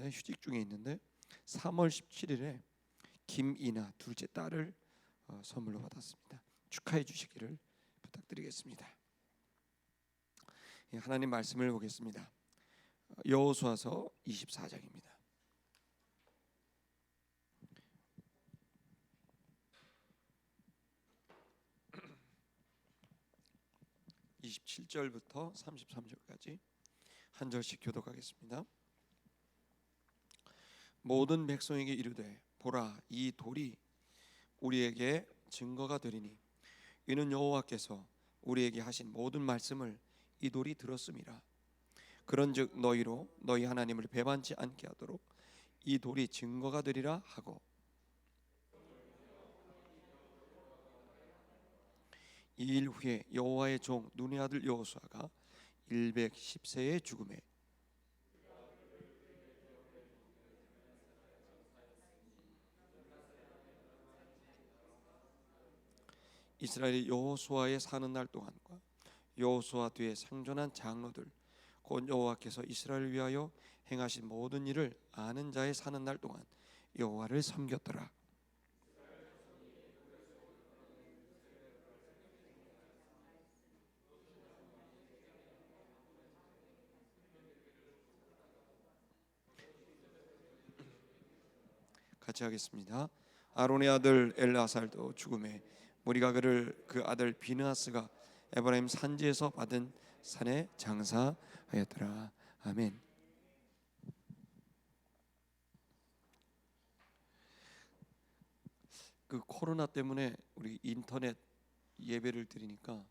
있는데 휴직 중에 있는데 3월 17일에 김이나 둘째 딸을 선물로 받았습니다. 축하해 주시기를 부탁드리겠습니다. 하나님 말씀을 보겠습니다. 여호수아서 24장입니다. 27절부터 33절까지 한 절씩 교독하겠습니다. 모든 백성에게 이르되 보라, 이 돌이 우리에게 증거가 되리니 이는 여호와께서 우리에게 하신 모든 말씀을 이 돌이 들었음이라. 그런즉 너희로 너희 하나님을 배반치 않게 하도록 이 돌이 증거가 되리라 하고, 이 일 후에 여호와의 종 눈의 아들 여호수아가 110세에 죽음에 이스라엘이 여호수아에 사는 날 동안과 여호수아 뒤에 생존한 장로들 곧 여호와께서 이스라엘을 위하여 행하신 모든 일을 아는 자의 사는 날 동안 여호와를 섬겼더라. 같이 하겠습니다. 아론의 아들 엘르아살도 죽음에 무리가 그를 그 아들 비느하스가 에브라임 산지에서 받은 산에 장사하였더라. 아멘. 그 코로나 때문에 우리 인터넷 예배를 드리니까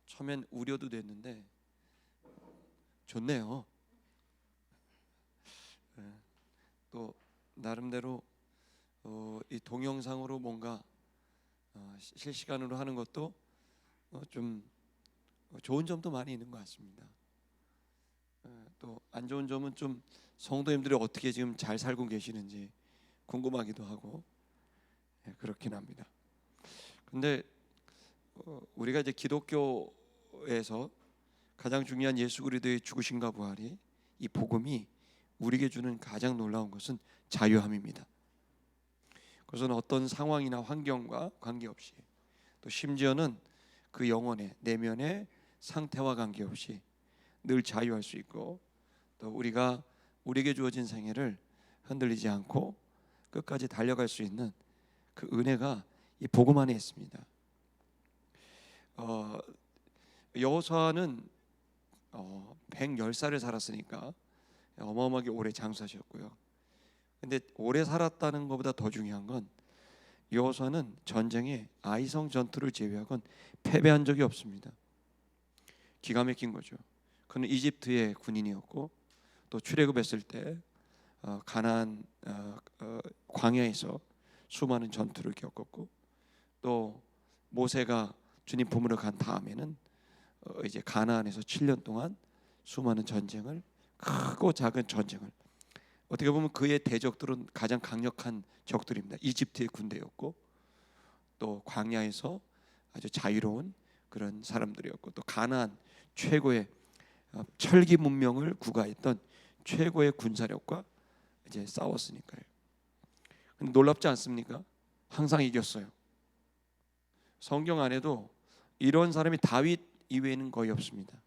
처음엔 우려도 됐는데 좋네요. 또 나름대로 이 동영상으로 뭔가 실시간으로 하는 것도 좀 좋은 점도 많이 있는 것 같습니다. 또 안 좋은 점은 좀 성도님들이 어떻게 지금 잘 살고 계시는지 궁금하기도 하고 그렇긴 합니다. 근데 우리가 이제 기독교에서 가장 중요한 예수 그리스도의 죽으심과 부활이 이 복음이 우리에게 주는 가장 놀라운 것은 자유함입니다. 그것은 어떤 상황이나 환경과 관계없이 또 심지어는 그 영혼의 내면의 상태와 관계없이 늘 자유할 수 있고 또 우리에게 주어진 생애를 흔들리지 않고 끝까지 달려갈 수 있는 그 은혜가 이 복음 안에 있습니다. 여호수아는 110살을 살았으니까 어마어마하게 오래 장수하셨고요. 근데 오래 살았다는 것보다 더 중요한 건 여호수아는 전쟁에 아이성 전투를 제외하곤 패배한 적이 없습니다. 기가 막힌 거죠. 그는 이집트의 군인이었고 또 출애굽했을 때 가나안 광야에서 수많은 전투를 겪었고 또 모세가 주님 품으로 간 다음에는 이제 가나안에서 7년 동안 수많은 전쟁을 크고 작은 전쟁을 어떻게 보면 그의 대적들은 가장 강력한 적들입니다. 이집트의 군대였고 또 광야에서 아주 자유로운 그런 사람들이었고 또 가나안 최고의 철기 문명을 구가했던 최고의 군사력과 이제 싸웠으니까요. 근데 놀랍지 않습니까? 항상 이겼어요. 성경 안에도 이런 사람이 다윗 이외에는 거의 없습니다.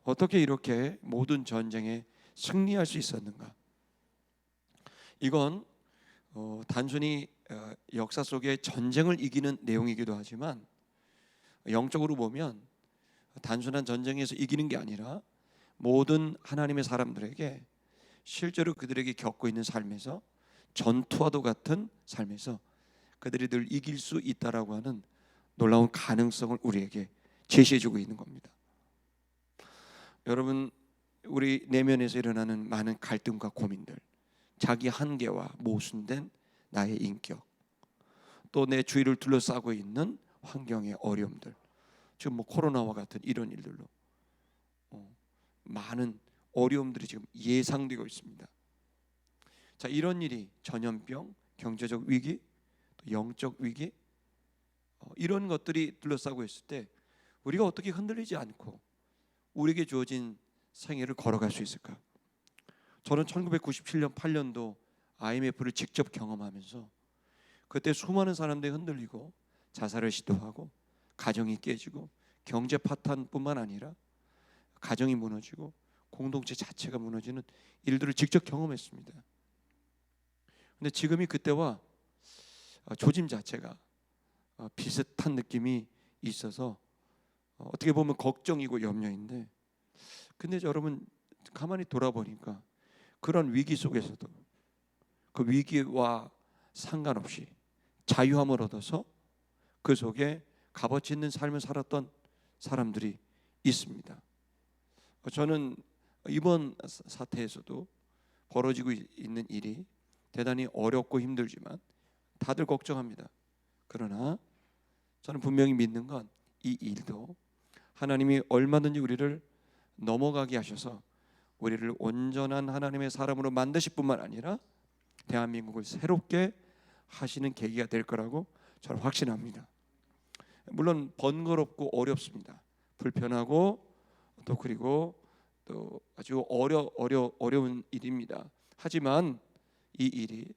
어떻게 이렇게 모든 전쟁에 승리할 수 있었는가? 이건 단순히 역사 속에 전쟁을 이기는 내용이기도 하지만 영적으로 보면 단순한 전쟁에서 이기는 게 아니라 모든 하나님의 사람들에게 실제로 그들에게 겪고 있는 삶에서 전투와도 같은 삶에서 그들이 늘 이길 수 있다라고 하는 놀라운 가능성을 우리에게 제시해주고 있는 겁니다. 여러분, 우리 내면에서 일어나는 많은 갈등과 고민들, 자기 한계와 모순된 나의 인격, 또 내 주위를 둘러싸고 있는 환경의 어려움들, 지금 코로나와 같은 이런 일들로 많은 어려움들이 지금 예상되고 있습니다. 자, 이런 일이 전염병, 경제적 위기, 또 영적 위기 이런 것들이 둘러싸고 있을 때 우리가 어떻게 흔들리지 않고 우리에게 주어진 생애를 걸어갈 수 있을까? 저는 1997년 8년도 IMF를 직접 경험하면서 그때 수많은 사람들이 흔들리고 자살을 시도하고 가정이 깨지고 경제 파탄뿐만 아니라 가정이 무너지고 공동체 자체가 무너지는 일들을 직접 경험했습니다. 근데 지금이 그때와 조짐 자체가 비슷한 느낌이 있어서 어떻게 보면 걱정이고 염려인데, 근데 여러분 가만히 돌아보니까 그런 위기 속에서도 그 위기와 상관없이 자유함을 얻어서 그 속에 값어치 있는 삶을 살았던 사람들이 있습니다. 저는 이번 사태에서도 벌어지고 있는 일이 대단히 어렵고 힘들지만 다들 걱정합니다. 그러나 저는 분명히 믿는 건 이 일도 하나님이 얼마든지 우리를 넘어가게 하셔서 우리를 온전한 하나님의 사람으로 만드실 뿐만 아니라 대한민국을 새롭게 하시는 계기가 될 거라고 저는 확신합니다. 물론 번거롭고 어렵습니다. 불편하고 또 그리고 또 아주 어려운 일입니다. 하지만 이 일이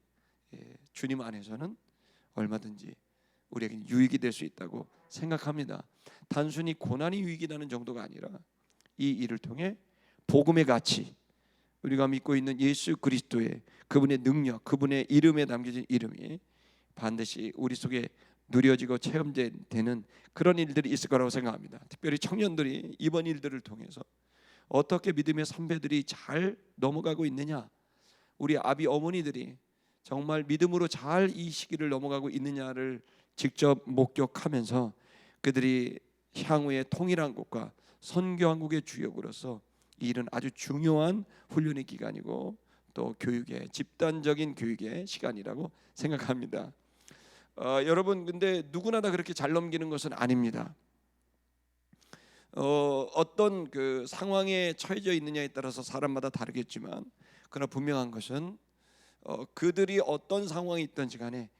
주님 안에서는 얼마든지 우리에게 유익이 될 수 있다고 생각합니다. 단순히 고난이 유익이 되는 정도가 아니라 이 일을 통해 복음의 가치, 우리가 믿고 있는 예수 그리스도의 그분의 능력, 그분의 이름에 담겨진 이름이 반드시 우리 속에 누려지고 체험되는 그런 일들이 있을 거라고 생각합니다. 특별히 청년들이 이번 일들을 통해서 어떻게 믿음의 선배들이 잘 넘어가고 있느냐, 우리 아비 어머니들이 정말 믿음으로 잘 이 시기를 넘어가고 있느냐를 직접 목격하면서 그들이 향후의 통일한국과 선교한국의 주역으로서 이 일은 아주 중요한 훈련의 기간이고 또 교육의 집단적인 교육의 시간이라고 생각합니다. 여러분, 근데 누구나 다 그렇게 잘 넘기는 것은 아닙니다. 어떤 그 상황에 처해져 있느냐에 따라서 사람마다 다르겠지만, 그러나 분명한 것은 그들이 어떤 상황이 있든지 간에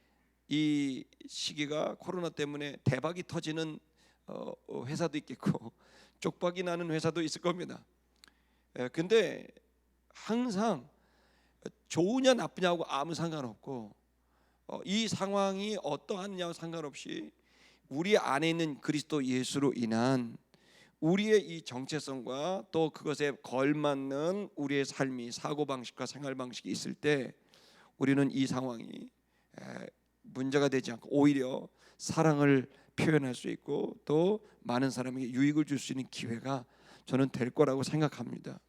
이 시기가 코로나 때문에 대박이 터지는 회사도 있겠고 쪽박이 나는 회사도 있을 겁니다. 근데 항상 좋으냐 나쁘냐고 아무 상관없고 이 상황이 어떠하느냐와 상관없이 우리 안에 있는 그리스도 예수로 인한 우리의 이 정체성과 또 그것에 걸맞는 우리의 삶이 사고방식과 생활방식이 있을 때 우리는 이 상황이 문제가 되지 않고 오히려 사랑을 표현할 수 있고 또 많은 사람에게 유익을 줄 수 있는 기회가 저는 될 거라고 생각합니다.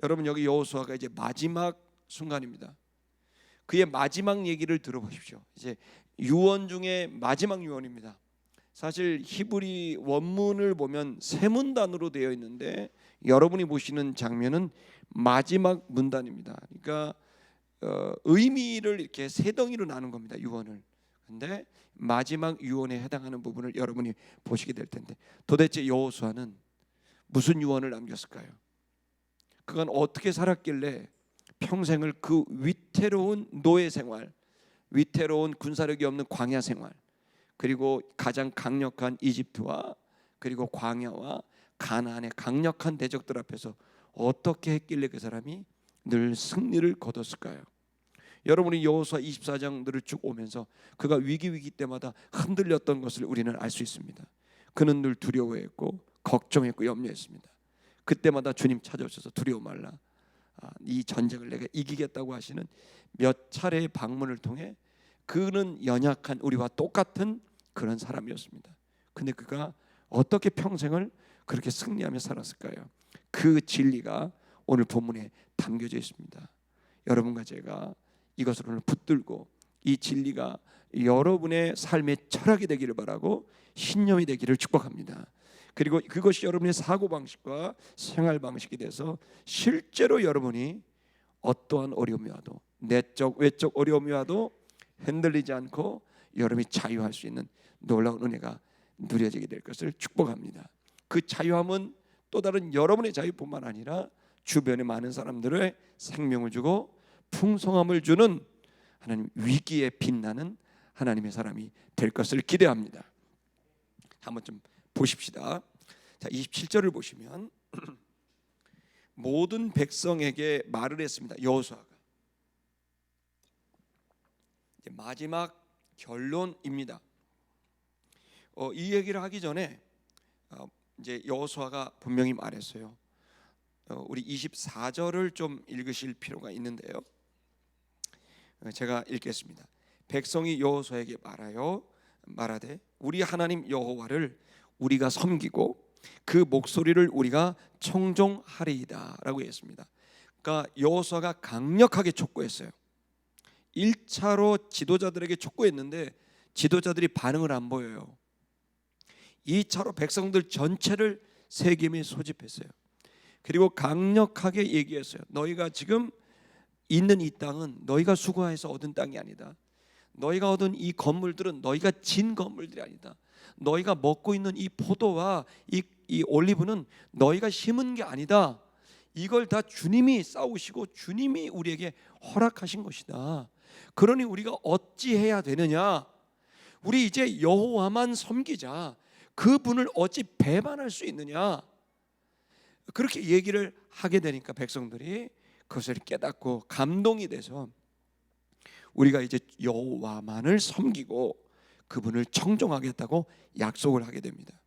여러분, 여기 여호수아가 이제 마지막 순간입니다. 그의 마지막 얘기를 들어보십시오. 이제 유언 중에 마지막 유언입니다. 사실 히브리 원문을 보면 세 문단으로 되어 있는데 여러분이 보시는 장면은 마지막 문단입니다. 그러니까 의미를 이렇게 세 덩이로 나눈 겁니다. 유언을. 근데 마지막 유언에 해당하는 부분을 여러분이 보시게 될 텐데, 도대체 여호수아는 무슨 유언을 남겼을까요? 그건 어떻게 살았길래 평생을 그 위태로운 노예 생활, 위태로운 군사력이 없는 광야 생활, 그리고 가장 강력한 이집트와 그리고 광야와 가나안의 강력한 대적들 앞에서 어떻게 했길래 그 사람이 늘 승리를 거뒀을까요? 여러분이 여호수아 24장들을 쭉 오면서 그가 위기 때마다 흔들렸던 것을 우리는 알 수 있습니다. 그는 늘 두려워했고 걱정했고 염려했습니다. 그때마다 주님 찾아오셔서 두려워 말라, 이 전쟁을 내가 이기겠다고 하시는 몇 차례의 방문을 통해 그는 연약한 우리와 똑같은 그런 사람이었습니다. 근데 그가 어떻게 평생을 그렇게 승리하며 살았을까요? 그 진리가 오늘 본문에 담겨져 있습니다. 여러분과 제가 이것을 오늘 붙들고 이 진리가 여러분의 삶의 철학이 되기를 바라고 신념이 되기를 축복합니다. 그리고 그것이 여러분의 사고방식과 생활방식이 돼서 실제로 여러분이 어떠한 어려움이 와도 내적 외적 어려움이 와도 흔들리지 않고 여러분이 자유할 수 있는 놀라운 은혜가 누려지게 될 것을 축복합니다. 그 자유함은 또 다른 여러분의 자유뿐만 아니라 주변의 많은 사람들의 생명을 주고 풍성함을 주는 하나님 위기에 빛나는 하나님의 사람이 될 것을 기대합니다. 한번 좀 보십시다. 자, 27절을 보시면 모든 백성에게 말을 했습니다. 여호수아가 이제 마지막 결론입니다. 이 얘기를 하기 전에 이제 여호수아가 분명히 말했어요. 우리 24절을 좀 읽으실 필요가 있는데요. 제가 읽겠습니다. 백성이 여호수아에게 말하되 우리 하나님 여호와를 우리가 섬기고 그 목소리를 우리가 청종하리이다 라고 했습니다. 그러니까 여호수아가 강력하게 촉구했어요. 1차로 지도자들에게 촉구했는데 지도자들이 반응을 안 보여요. 2차로 백성들 전체를 세겜에 소집했어요. 그리고 강력하게 얘기했어요. 너희가 지금 있는 이 땅은 너희가 수고해서 얻은 땅이 아니다. 너희가 얻은 이 건물들은 너희가 진 건물들이 아니다. 너희가 먹고 있는 이 포도와 이 올리브는 너희가 심은 게 아니다. 이걸 다 주님이 싸우시고 주님이 우리에게 허락하신 것이다. 그러니 우리가 어찌해야 되느냐? 우리 이제 여호와만 섬기자. 그분을 어찌 배반할 수 있느냐? 그렇게 얘기를 하게 되니까 백성들이 그것을 깨닫고 감동이 돼서 우리가 이제 여호와만을 섬기고 그분을 청종하겠다고 약속을 하게 됩니다.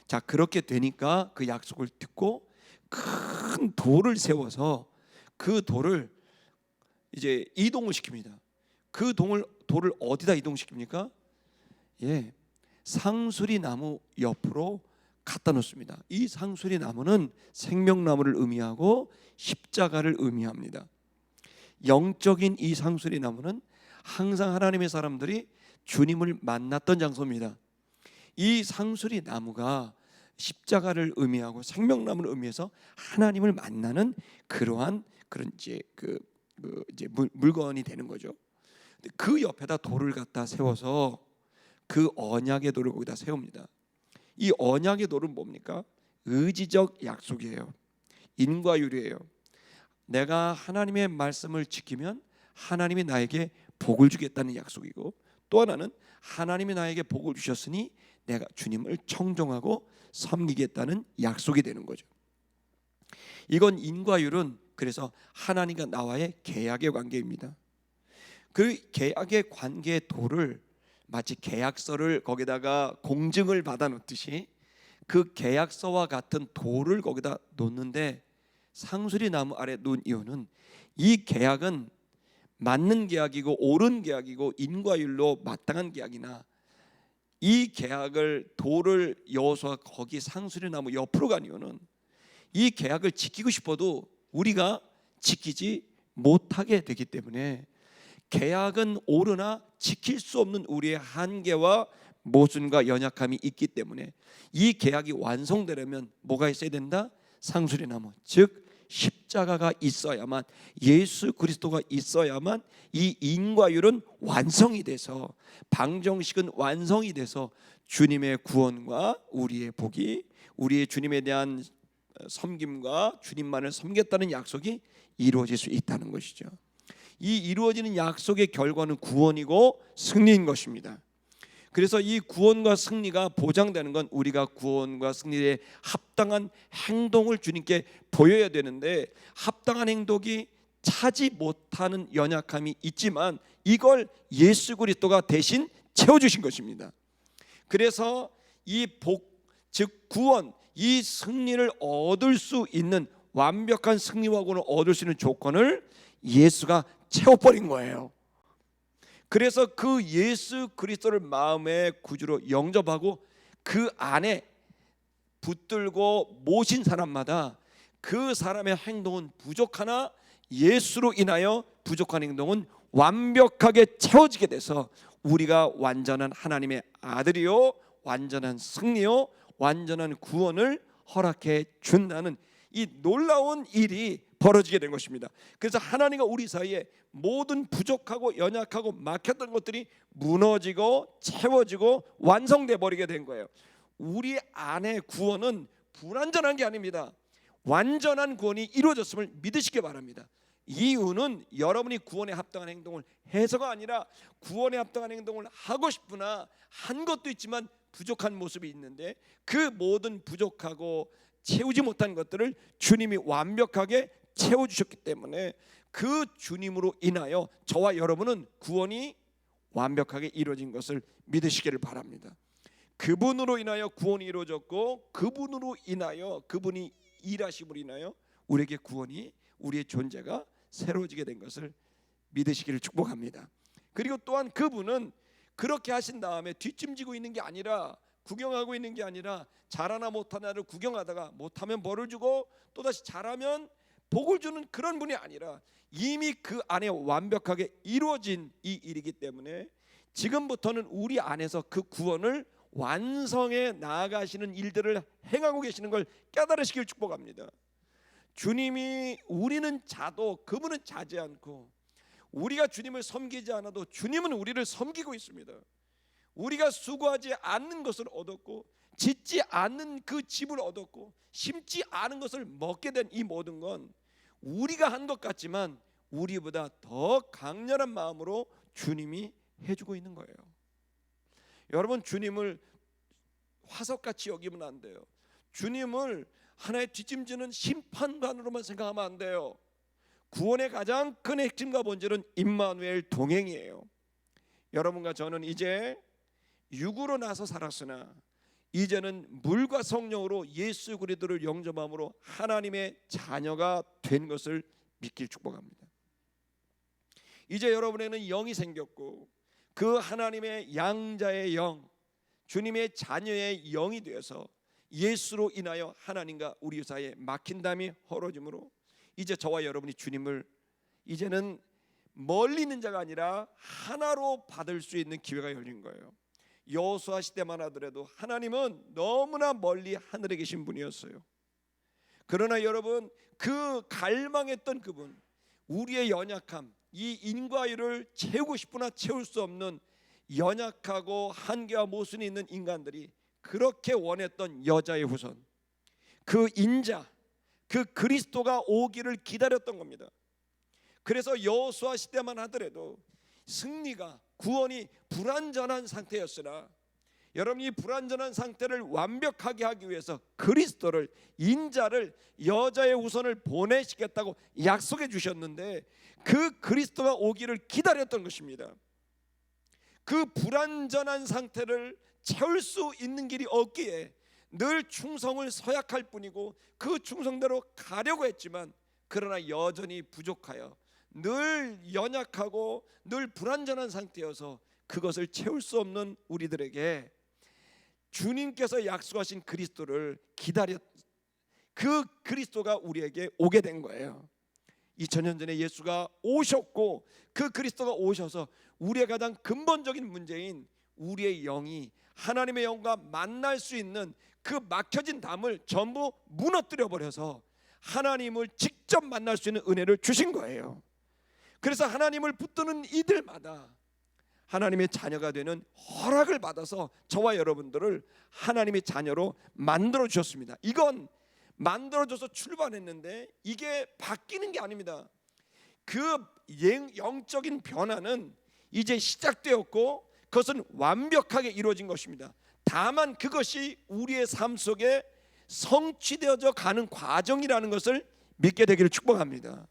자, 그렇게 되니까 그 약속을 듣고 큰 돌을 세워서 그 돌을 이제 이동을 시킵니다. 그 돌을 어디다 이동시킵니까? 예, 상수리 나무 옆으로 갖다 놓습니다. 이 상수리 나무는 생명나무를 의미하고 십자가를 의미합니다. 영적인 이 상수리 나무는 항상 하나님의 사람들이 주님을 만났던 장소입니다. 이 상수리 나무가 십자가를 의미하고 생명나무를 의미해서 하나님을 만나는 그러한 그런 이제 이제 물건이 되는 거죠. 그 옆에다 돌을 갖다 세워서 그 언약의 돌을 거기다 세웁니다. 이 언약의 돌은 뭡니까? 의지적 약속이에요. 인과율이에요. 내가 하나님의 말씀을 지키면 하나님이 나에게 복을 주겠다는 약속이고, 또 하나는 하나님이 나에게 복을 주셨으니 내가 주님을 청종하고 섬기겠다는 약속이 되는 거죠. 이건 인과율은 그래서 하나님과 나와의 계약의 관계입니다. 그 계약의 관계의 돌을 마치 계약서를 거기다가 공증을 받아 놓듯이 그 계약서와 같은 돌을 거기다 놓는데, 상수리 나무 아래 놓은 이유는 이 계약은 맞는 계약이고 옳은 계약이고 인과율로 마땅한 계약이나, 이 계약을 돌을 여호수아 거기 상수리 나무 옆으로 간 이유는 이 계약을 지키고 싶어도 우리가 지키지 못하게 되기 때문에, 계약은 옳으나 지킬 수 없는 우리의 한계와 모순과 연약함이 있기 때문에 이 계약이 완성되려면 뭐가 있어야 된다? 상수리 나무, 즉 십자가가 있어야만, 예수 그리스도가 있어야만 이 인과율은 완성이 돼서, 방정식은 완성이 돼서 주님의 구원과 우리의 복이, 우리의 주님에 대한 섬김과 주님만을 섬겼다는 약속이 이루어질 수 있다는 것이죠. 이 이루어지는 약속의 결과는 구원이고 승리인 것입니다. 그래서 이 구원과 승리가 보장되는 건 우리가 구원과 승리에 합당한 행동을 주님께 보여야 되는데, 합당한 행동이 차지 못하는 연약함이 있지만 이걸 예수 그리스도가 대신 채워주신 것입니다. 그래서 이 복, 즉 구원, 이 승리를 얻을 수 있는, 완벽한 승리와 구원을 얻을 수 있는 조건을 예수가 채워버린 거예요. 그래서 그 예수 그리스도를 마음의 구주로 영접하고 그 안에 붙들고 모신 사람마다 그 사람의 행동은 부족하나 예수로 인하여 부족한 행동은 완벽하게 채워지게 돼서 우리가 완전한 하나님의 아들이요, 완전한 승리요, 완전한 구원을 허락해 준다는 이 놀라운 일이 벌어지게 된 것입니다. 그래서 하나님과 우리 사이에 모든 부족하고 연약하고 막혔던 것들이 무너지고 채워지고 완성돼 버리게 된 거예요. 우리 안의 구원은 불완전한 게 아닙니다. 완전한 구원이 이루어졌음을 믿으시기 바랍니다. 이유는 여러분이 구원에 합당한 행동을 해서가 아니라, 구원에 합당한 행동을 하고 싶으나 한 것도 있지만 부족한 모습이 있는데, 그 모든 부족하고 채우지 못한 것들을 주님이 완벽하게 채워주셨기 때문에 그 주님으로 인하여 저와 여러분은 구원이 완벽하게 이루어진 것을 믿으시기를 바랍니다. 그분으로 인하여 구원이 이루어졌고, 그분으로 인하여, 그분이 일하심으로 인하여 우리에게 구원이, 우리의 존재가 새로워지게 된 것을 믿으시기를 축복합니다. 그리고 또한 그분은 그렇게 하신 다음에 뒷짐지고 있는 게 아니라, 구경하고 있는 게 아니라, 잘하나 못하나를 구경하다가 못하면 벌을 주고 또다시 잘하면 복을 주는 그런 분이 아니라, 이미 그 안에 완벽하게 이루어진 이 일이기 때문에 지금부터는 우리 안에서 그 구원을 완성해 나아가시는 일들을 행하고 계시는 걸 깨달으시길 축복합니다. 주님이, 우리는 자도 그분은 자지 않고, 우리가 주님을 섬기지 않아도 주님은 우리를 섬기고 있습니다. 우리가 수고하지 않는 것을 얻었고, 짓지 않는 그 집을 얻었고, 심지 않은 것을 먹게 된 이 모든 건 우리가 한 것 같지만 우리보다 더 강렬한 마음으로 주님이 해주고 있는 거예요. 여러분, 주님을 화석같이 여기면 안 돼요. 주님을 하나의 뒷짐지는 심판관으로만 생각하면 안 돼요. 구원의 가장 큰 핵심과 본질은 임마누엘 동행이에요. 여러분과 저는 이제 육으로 나서 살았으나 이제는 물과 성령으로 예수 그리스도를 영접함으로 하나님의 자녀가 된 것을 믿길 축복합니다. 이제 여러분에게는 영이 생겼고, 그 하나님의 양자의 영, 주님의 자녀의 영이 되어서 예수로 인하여 하나님과 우리 사이에 막힌 담이 헐어짐으로 이제 저와 여러분이 주님을 이제는 멀리 있는 자가 아니라 하나로 받을 수 있는 기회가 열린 거예요. 여호수아 시대만 하더라도 하나님은 너무나 멀리 하늘에 계신 분이었어요. 그러나 여러분, 그 갈망했던 그분, 우리의 연약함, 이 인과율을 채우고 싶으나 채울 수 없는 연약하고 한계와 모순이 있는 인간들이 그렇게 원했던 여자의 후손, 그 인자, 그 그리스도가 오기를 기다렸던 겁니다. 그래서 여호수아 시대만 하더라도 승리가, 구원이 불완전한 상태였으나, 여러분이 이 불완전한 상태를 완벽하게 하기 위해서 그리스도를, 인자를, 여자의 후손을 보내시겠다고 약속해 주셨는데, 그 그리스도가 오기를 기다렸던 것입니다. 그 불완전한 상태를 채울 수 있는 길이 없기에 늘 충성을 서약할 뿐이고, 그 충성대로 가려고 했지만 그러나 여전히 부족하여 늘 연약하고 늘 불완전한 상태여서 그것을 채울 수 없는 우리들에게 주님께서 약속하신 그리스도를 기다렸, 그 그리스도가 우리에게 오게 된 거예요. 2000년 전에 예수가 오셨고, 그 그리스도가 오셔서 우리의 가장 근본적인 문제인 우리의 영이 하나님의 영과 만날 수 있는 그 막혀진 담을 전부 무너뜨려 버려서 하나님을 직접 만날 수 있는 은혜를 주신 거예요. 그래서 하나님을 붙드는 이들마다 하나님의 자녀가 되는 허락을 받아서 저와 여러분들을 하나님의 자녀로 만들어 주셨습니다. 이건 만들어줘서 출발했는데 이게 바뀌는 게 아닙니다. 그 영적인 변화는 이제 시작되었고 그것은 완벽하게 이루어진 것입니다. 다만 그것이 우리의 삶 속에 성취되어져 가는 과정이라는 것을 믿게 되기를 축복합니다.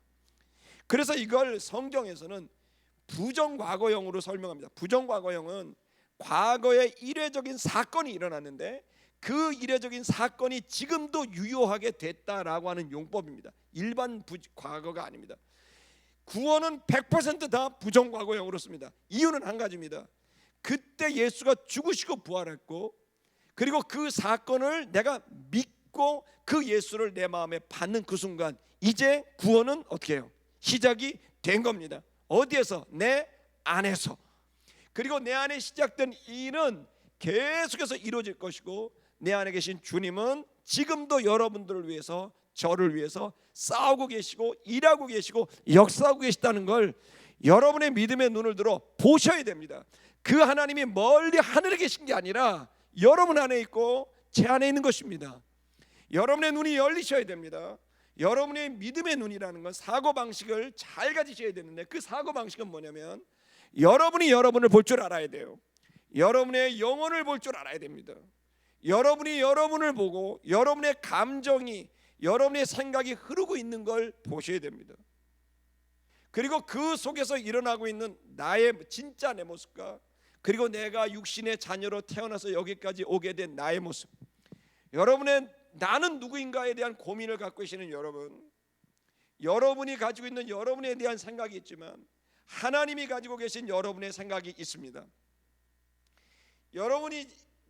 그래서 이걸 성경에서는 부정과거형으로 설명합니다. 부정과거형은 과거에 이례적인 사건이 일어났는데 그 이례적인 사건이 지금도 유효하게 됐다라고 하는 용법입니다. 일반 과거가 아닙니다. 구원은 100% 다 부정과거형으로 씁니다. 이유는 한 가지입니다. 그때 예수가 죽으시고 부활했고, 그리고 그 사건을 내가 믿고 그 예수를 내 마음에 받는 그 순간 이제 구원은 어떻게 해요? 시작이 된 겁니다. 어디에서? 내 안에서. 그리고 내 안에 시작된 일은 계속해서 이루어질 것이고, 내 안에 계신 주님은 지금도 여러분들을 위해서, 저를 위해서 싸우고 계시고 일하고 계시고 역사하고 계시다는 걸 여러분의 믿음의 눈을 들어 보셔야 됩니다. 그 하나님이 멀리 하늘에 계신 게 아니라 여러분 안에 있고 제 안에 있는 것입니다. 여러분의 눈이 열리셔야 됩니다. 여러분의 믿음의 눈이라는 건 사고방식을 잘 가지셔야 되는데, 그 사고방식은 뭐냐면 여러분이 여러분을 볼 줄 알아야 돼요. 여러분의 영혼을 볼 줄 알아야 됩니다. 여러분이 여러분을 보고 여러분의 감정이, 여러분의 생각이 흐르고 있는 걸 보셔야 됩니다. 그리고 그 속에서 일어나고 있는 나의 진짜 내 모습과, 그리고 내가 육신의 자녀로 태어나서 여기까지 오게 된 나의 모습, 여러분의 나는 누구인가에 대한 고민을 갖고 계시는 여러분, 여러분이 가지고 있는 여러분에 대한 생각이 있지만 하나님이 가지고 계신 여러분의 생각이 있습니다. 여러분이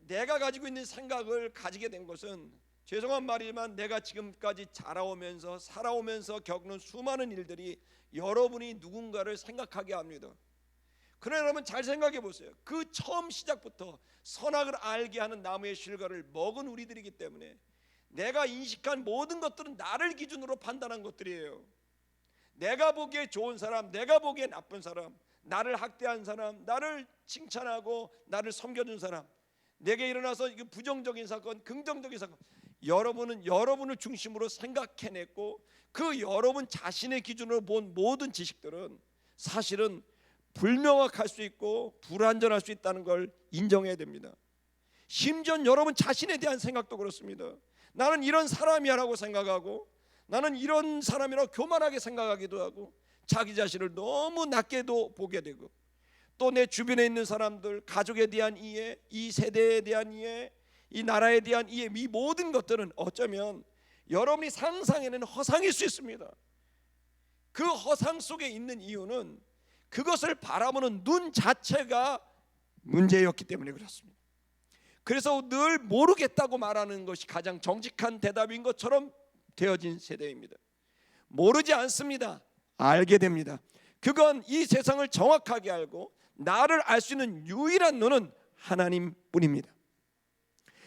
내가 가지고 있는 생각을 가지게 된 것은, 죄송한 말이지만 내가 지금까지 자라오면서 살아오면서 겪는 수많은 일들이 여러분이 누군가를 생각하게 합니다. 그러나 여러분 잘 생각해 보세요. 그 처음 시작부터 선악을 알게 하는 나무의 실과를 먹은 우리들이기 때문에 내가 인식한 모든 것들은 나를 기준으로 판단한 것들이에요. 내가 보기에 좋은 사람, 내가 보기에 나쁜 사람, 나를 학대한 사람, 나를 칭찬하고 나를 섬겨준 사람, 내게 일어나서 이거 부정적인 사건, 긍정적인 사건, 여러분은 여러분을 중심으로 생각해냈고 그 여러분 자신의 기준으로 본 모든 지식들은 사실은 불명확할 수 있고 불완전할 수 있다는 걸 인정해야 됩니다. 심지어 여러분 자신에 대한 생각도 그렇습니다. 나는 이런 사람이야라고 생각하고, 나는 이런 사람이라고 교만하게 생각하기도 하고, 자기 자신을 너무 낮게도 보게 되고, 또 내 주변에 있는 사람들, 가족에 대한 이해, 이 세대에 대한 이해, 이 나라에 대한 이해, 이 모든 것들은 어쩌면 여러분이 상상에는 허상일 수 있습니다. 그 허상 속에 있는 이유는 그것을 바라보는 눈 자체가 문제였기 때문에 그렇습니다. 그래서 늘 모르겠다고 말하는 것이 가장 정직한 대답인 것처럼 되어진 세대입니다. 모르지 않습니다. 알게 됩니다. 그건 이 세상을 정확하게 알고 나를 알 수 있는 유일한 눈은 하나님뿐입니다.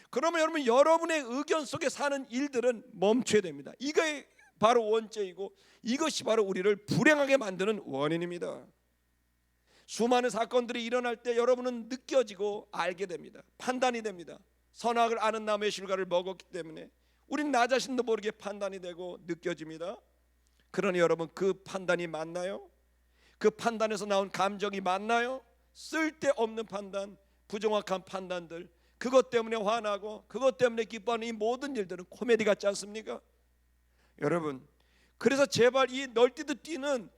그러면 여러분, 여러분의 의견 속에 사는 일들은 멈춰야 됩니다. 이게 바로 원죄이고 이것이 바로 우리를 불행하게 만드는 원인입니다. 수많은 사건들이 일어날 때 여러분은 느껴지고 알게 됩니다. 판단이 됩니다. 선악을 아는 나무의 실과를 먹었기 때문에 우린 나 자신도 모르게 판단이 되고 느껴집니다. 그러니 여러분, 그 판단이 맞나요? 그 판단에서 나온 감정이 맞나요? 쓸데없는 판단, 부정확한 판단들, 그것 때문에 화나고 그것 때문에 기뻐하는 이 모든 일들은 코미디 같지 않습니까? 여러분, 그래서 제발 이 널뛰듯 뛰는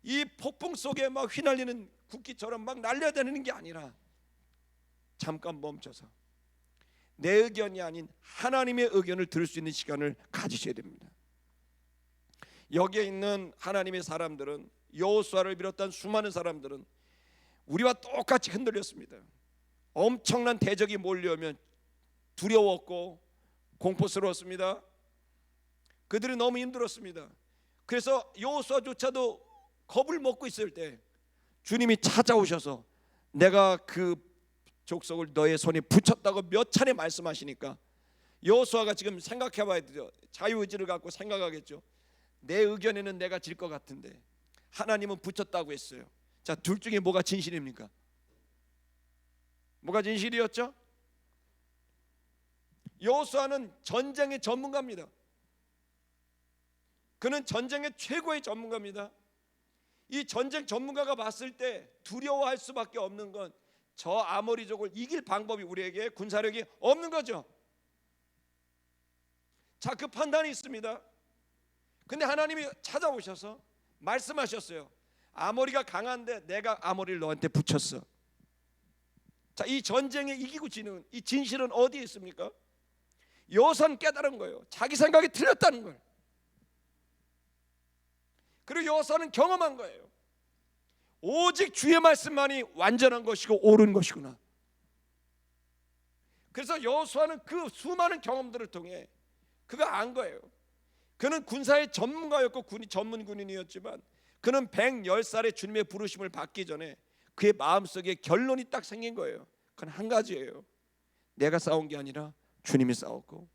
이 폭풍 속에 막 휘날리는 국기처럼 막 날려다니는 게 아니라 잠깐 멈춰서 내 의견이 아닌 하나님의 의견을 들을 수 있는 시간을 가지셔야 됩니다. 여기에 있는 하나님의 사람들은, 여호수아를 비롯한 수많은 사람들은 우리와 똑같이 흔들렸습니다. 엄청난 대적이 몰려오면 두려웠고 공포스러웠습니다. 그들이 너무 힘들었습니다. 그래서 여호수아조차도 겁을 먹고 있을 때 주님이 찾아오셔서 내가 그 족속을 너의 손에 붙였다고 몇 차례 말씀하시니까 여호수아가 지금 생각해봐야 돼요. 자유의지를 갖고 생각하겠죠. 내 의견에는 내가 질 것 같은데 하나님은 붙였다고 했어요. 자, 둘 중에 뭐가 진실입니까? 뭐가 진실이었죠? 여호수아는 전쟁의 전문가입니다. 그는 전쟁의 최고의 전문가입니다. 이 전쟁 전문가가 봤을 때 두려워할 수밖에 없는 건 저 아모리족을 이길 방법이 우리에게 군사력이 없는 거죠. 자, 그 판단이 있습니다. 근데 하나님이 찾아오셔서 말씀하셨어요. 아모리가 강한데 내가 아모리를 너한테 붙였어. 자, 이 전쟁에 이기고 지는 이 진실은 어디에 있습니까? 여호수아는 깨달은 거예요. 자기 생각이 틀렸다는 걸. 그리고 여호수아는 경험한 거예요. 오직 주의 말씀만이 완전한 것이고 옳은 것이구나. 그래서 여호수아는 그 수많은 경험들을 통해 그가 안 거예요. 그는 군사의 전문가였고 전문 군인이었지만 그는 110살의 주님의 부르심을 받기 전에 그의 마음속에 결론이 딱 생긴 거예요. 그건 한 가지예요. 내가 싸운 게 아니라 주님이 싸웠고,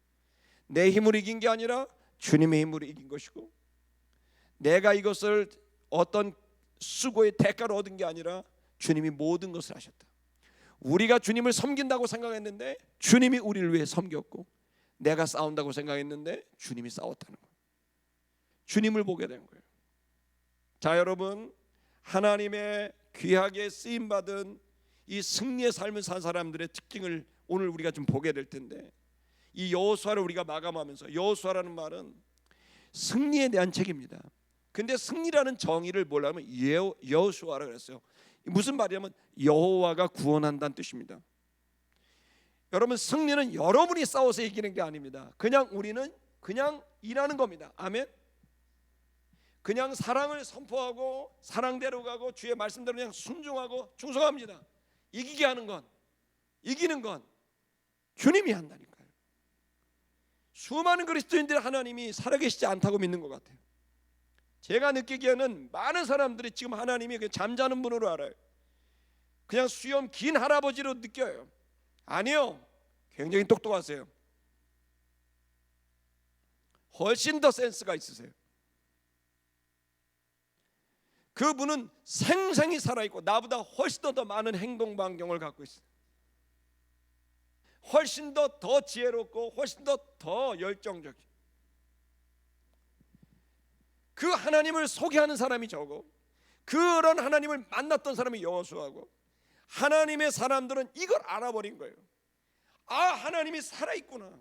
내 힘으로 이긴 게 아니라 주님의 힘으로 이긴 것이고, 내가 이것을 어떤 수고의 대가로 얻은 게 아니라 주님이 모든 것을 하셨다. 우리가 주님을 섬긴다고 생각했는데 주님이 우리를 위해 섬겼고, 내가 싸운다고 생각했는데 주님이 싸웠다는 거예요. 주님을 보게 된 거예요. 자, 여러분, 하나님의 귀하게 쓰임받은 이 승리의 삶을 산 사람들의 특징을 오늘 우리가 좀 보게 될 텐데, 이 여호수아를 우리가 마감하면서, 여호수아라는 말은 승리에 대한 책입니다. 근데 승리라는 정의를 뭐라면 여호수아라 그랬어요. 무슨 말이냐면 여호와가 구원한다는 뜻입니다. 여러분, 승리는 여러분이 싸워서 이기는 게 아닙니다. 그냥 우리는 그냥 일하는 겁니다. 아멘. 그냥 사랑을 선포하고 사랑대로 가고 주의 말씀대로 그냥 순종하고 충성합니다. 이기게 하는 건, 이기는 건 주님이 한다니까요. 수많은 그리스도인들이 하나님이 살아계시지 않다고 믿는 것 같아요. 제가 느끼기에는 많은 사람들이 지금 하나님이 그냥 잠자는 분으로 알아요. 그냥 수염 긴 할아버지로 느껴요. 아니요, 굉장히 똑똑하세요. 훨씬 더 센스가 있으세요. 그분은 생생히 살아있고 나보다 훨씬 더 많은 행동 반경을 갖고 있어요. 훨씬 더 지혜롭고 훨씬 더 열정적이에요. 그 하나님을 소개하는 사람이 저고, 그런 하나님을 만났던 사람이 여호수아고, 하나님의 사람들은 이걸 알아버린 거예요. 아, 하나님이 살아있구나.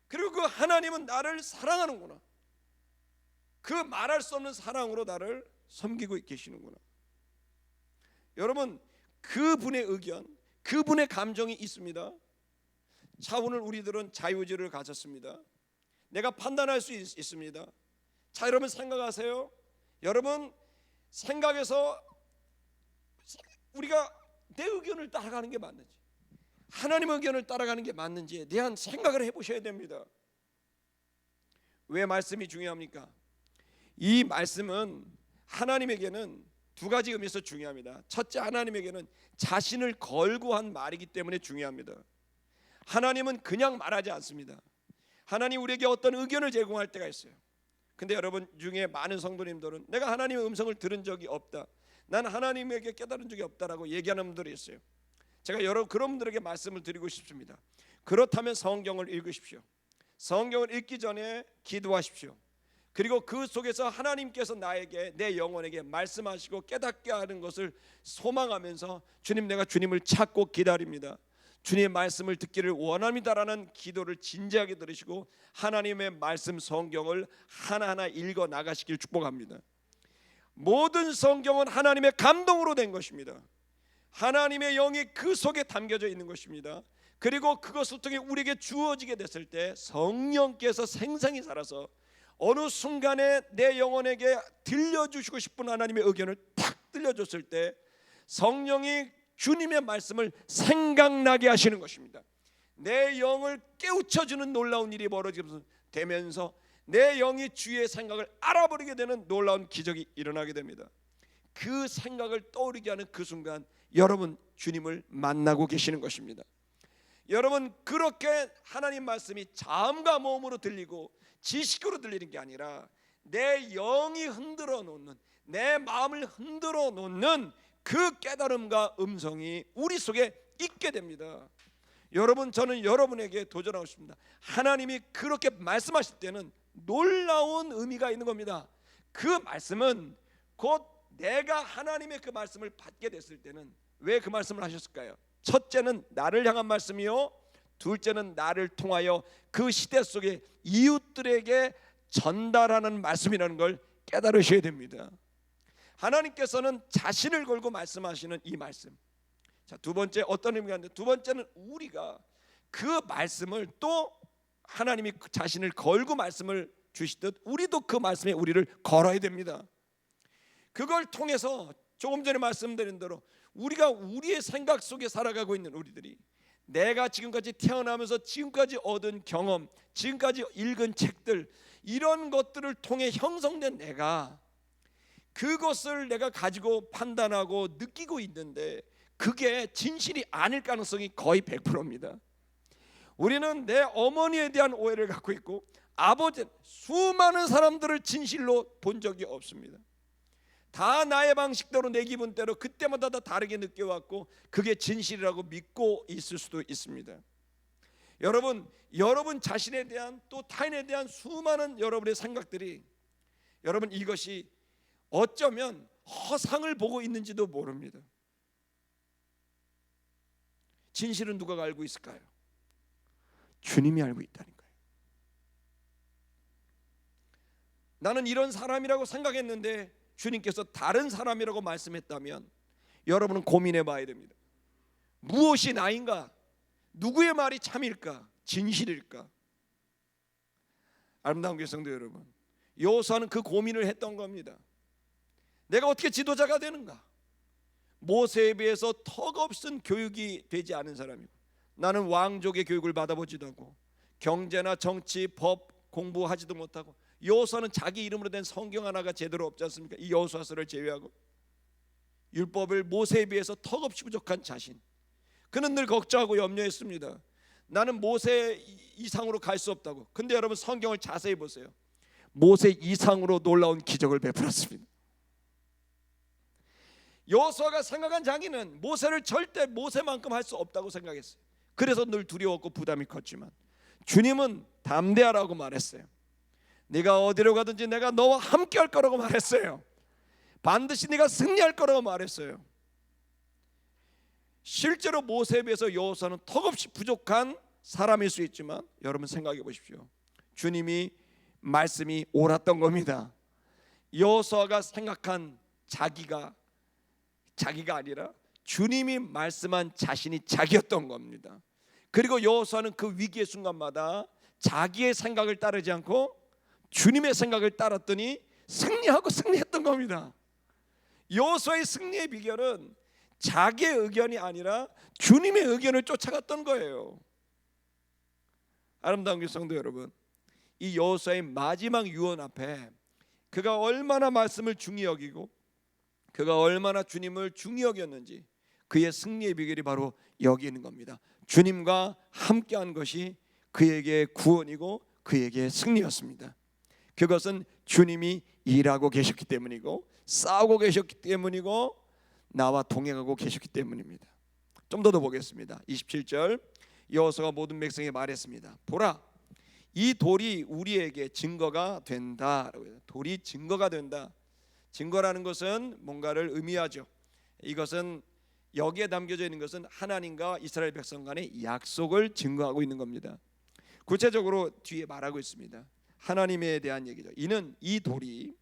그리고 그 하나님은 나를 사랑하는구나. 그 말할 수 없는 사랑으로 나를 섬기고 계시는구나. 여러분, 그분의 의견, 그분의 감정이 있습니다. 자, 오늘 우리들은 자유의지를 가졌습니다. 내가 판단할 수 있습니다. 자, 여러분 생각하세요. 여러분 생각에서 우리가 내 의견을 따라가는 게 맞는지, 하나님의 의견을 따라가는 게 맞는지에 대한 생각을 해보셔야 됩니다. 왜 말씀이 중요합니까? 이 말씀은 하나님에게는 두 가지 의미에서 중요합니다. 첫째, 하나님에게는 자신을 걸고 한 말이기 때문에 중요합니다. 하나님은 그냥 말하지 않습니다. 하나님 우리에게 어떤 의견을 제공할 때가 있어요. 근데 여러분 중에 많은 성도님들은 내가 하나님의 음성을 들은 적이 없다, 난 하나님에게 깨달은 적이 없다라고 얘기하는 분들이 있어요. 제가 그런 분들에게 말씀을 드리고 싶습니다. 그렇다면 성경을 읽으십시오. 성경을 읽기 전에 기도하십시오. 그리고 그 속에서 하나님께서 나에게, 내 영혼에게 말씀하시고 깨닫게 하는 것을 소망하면서, 주님, 내가 주님을 찾고 기다립니다, 주님의 말씀을 듣기를 원합니다라는 기도를 진지하게 들으시고 하나님의 말씀 성경을 하나하나 읽어 나가시길 축복합니다. 모든 성경은 하나님의 감동으로 된 것입니다. 하나님의 영이 그 속에 담겨져 있는 것입니다. 그리고 그것을 통해 우리에게 주어지게 됐을 때 성령께서 생생히 살아서 어느 순간에 내 영혼에게 들려주시고 싶은 하나님의 의견을 탁 들려줬을 때 성령이 주님의 말씀을 생각나게 하시는 것입니다. 내 영을 깨우쳐주는 놀라운 일이 벌어지면서 내 영이 주의 생각을 알아버리게 되는 놀라운 기적이 일어나게 됩니다. 그 생각을 떠오르게 하는 그 순간 여러분 주님을 만나고 계시는 것입니다. 여러분, 그렇게 하나님 말씀이 자음과 모음으로 들리고 지식으로 들리는 게 아니라 내 영이 흔들어 놓는, 내 마음을 흔들어 놓는 그 깨달음과 음성이 우리 속에 있게 됩니다. 여러분, 저는 여러분에게 도전하고 싶습니다. 하나님이 그렇게 말씀하실 때는 놀라운 의미가 있는 겁니다. 그 말씀은 곧 내가 하나님의 그 말씀을 받게 됐을 때는 왜 그 말씀을 하셨을까요? 첫째는 나를 향한 말씀이요, 둘째는 나를 통하여 그 시대 속에 이웃들에게 전달하는 말씀이라는 걸 깨달으셔야 됩니다. 하나님께서는 자신을 걸고 말씀하시는 이 말씀. 자, 두 번째 어떤 의미가 있는데, 두 번째는 우리가 그 말씀을 또 하나님이 자신을 걸고 말씀을 주시듯 우리도 그 말씀에 우리를 걸어야 됩니다. 그걸 통해서 조금 전에 말씀드린 대로 우리가 우리의 생각 속에 살아가고 있는 우리들이, 내가 지금까지 태어나면서 지금까지 얻은 경험, 지금까지 읽은 책들, 이런 것들을 통해 형성된 내가, 그것을 내가 가지고 판단하고 느끼고 있는데 그게 진실이 아닐 가능성이 거의 100%입니다. 우리는 내 어머니에 대한 오해를 갖고 있고 아버지, 수많은 사람들을 진실로 본 적이 없습니다. 다 나의 방식대로, 내 기분대로 그때마다 다 다르게 느껴왔고 그게 진실이라고 믿고 있을 수도 있습니다. 여러분 자신에 대한, 또 타인에 대한 수많은 여러분의 생각들이, 여러분 이것이 어쩌면 허상을 보고 있는지도 모릅니다. 진실은 누가 알고 있을까요? 주님이 알고 있다는 거예요. 나는 이런 사람이라고 생각했는데 주님께서 다른 사람이라고 말씀했다면 여러분은 고민해 봐야 됩니다. 무엇이 나인가? 누구의 말이 참일까? 진실일까? 아름다운 교회 성도 여러분, 여호수아는 그 고민을 했던 겁니다. 내가 어떻게 지도자가 되는가? 모세에 비해서 턱없은 교육이 되지 않은 사람이고, 나는 왕족의 교육을 받아보지도 않고 경제나 정치, 법 공부하지도 못하고, 여호수아는 자기 이름으로 된 성경 하나가 제대로 없지 않습니까? 이 여호수아서를 제외하고 율법을 모세에 비해서 턱없이 부족한 자신, 그는 늘 걱정하고 염려했습니다. 나는 모세 이상으로 갈 수 없다고. 근데 여러분 성경을 자세히 보세요. 모세 이상으로 놀라운 기적을 베풀었습니다. 여호수아가 생각한 자기는 모세를 절대 모세만큼 할 수 없다고 생각했어요. 그래서 늘 두려웠고 부담이 컸지만 주님은 담대하라고 말했어요. 네가 어디로 가든지 내가 너와 함께 할 거라고 말했어요. 반드시 네가 승리할 거라고 말했어요. 실제로 모세에 비해서 여호수아는 턱없이 부족한 사람일 수 있지만 여러분 생각해 보십시오. 주님이 말씀이 옳았던 겁니다. 여호수아가 생각한 자기가 아니라 주님이 말씀한 자신이 자기였던 겁니다. 그리고 여호수아는 그 위기의 순간마다 자기의 생각을 따르지 않고 주님의 생각을 따랐더니 승리했던 겁니다. 여호수아의 승리의 비결은 자기의 의견이 아니라 주님의 의견을 쫓아갔던 거예요. 아름다운 성도 여러분, 이 여호수아의 마지막 유언 앞에 그가 얼마나 말씀을 중히 여기고 그가 얼마나 주님을 중히 여겼는지, 그의 승리의 비결이 바로 여기 있는 겁니다. 주님과 함께한 것이 그에게 구원이고 그에게 승리였습니다. 그것은 주님이 일하고 계셨기 때문이고 싸우고 계셨기 때문이고 나와 동행하고 계셨기 때문입니다. 좀 더 보겠습니다. 27절, 여호수아가 모든 백성에게 말했습니다. 보라, 이 돌이 우리에게 증거가 된다. 돌이 증거가 된다. 증거라는 것은 뭔가를 의미하죠. 이것은 여기에 담겨져 있는 것은 하나님과 이스라엘 백성 간의 약속을 증거하고 있는 겁니다. 구체적으로 뒤에 말하고 있습니다. 하나님에 대한 얘기죠. 이는 이 돌이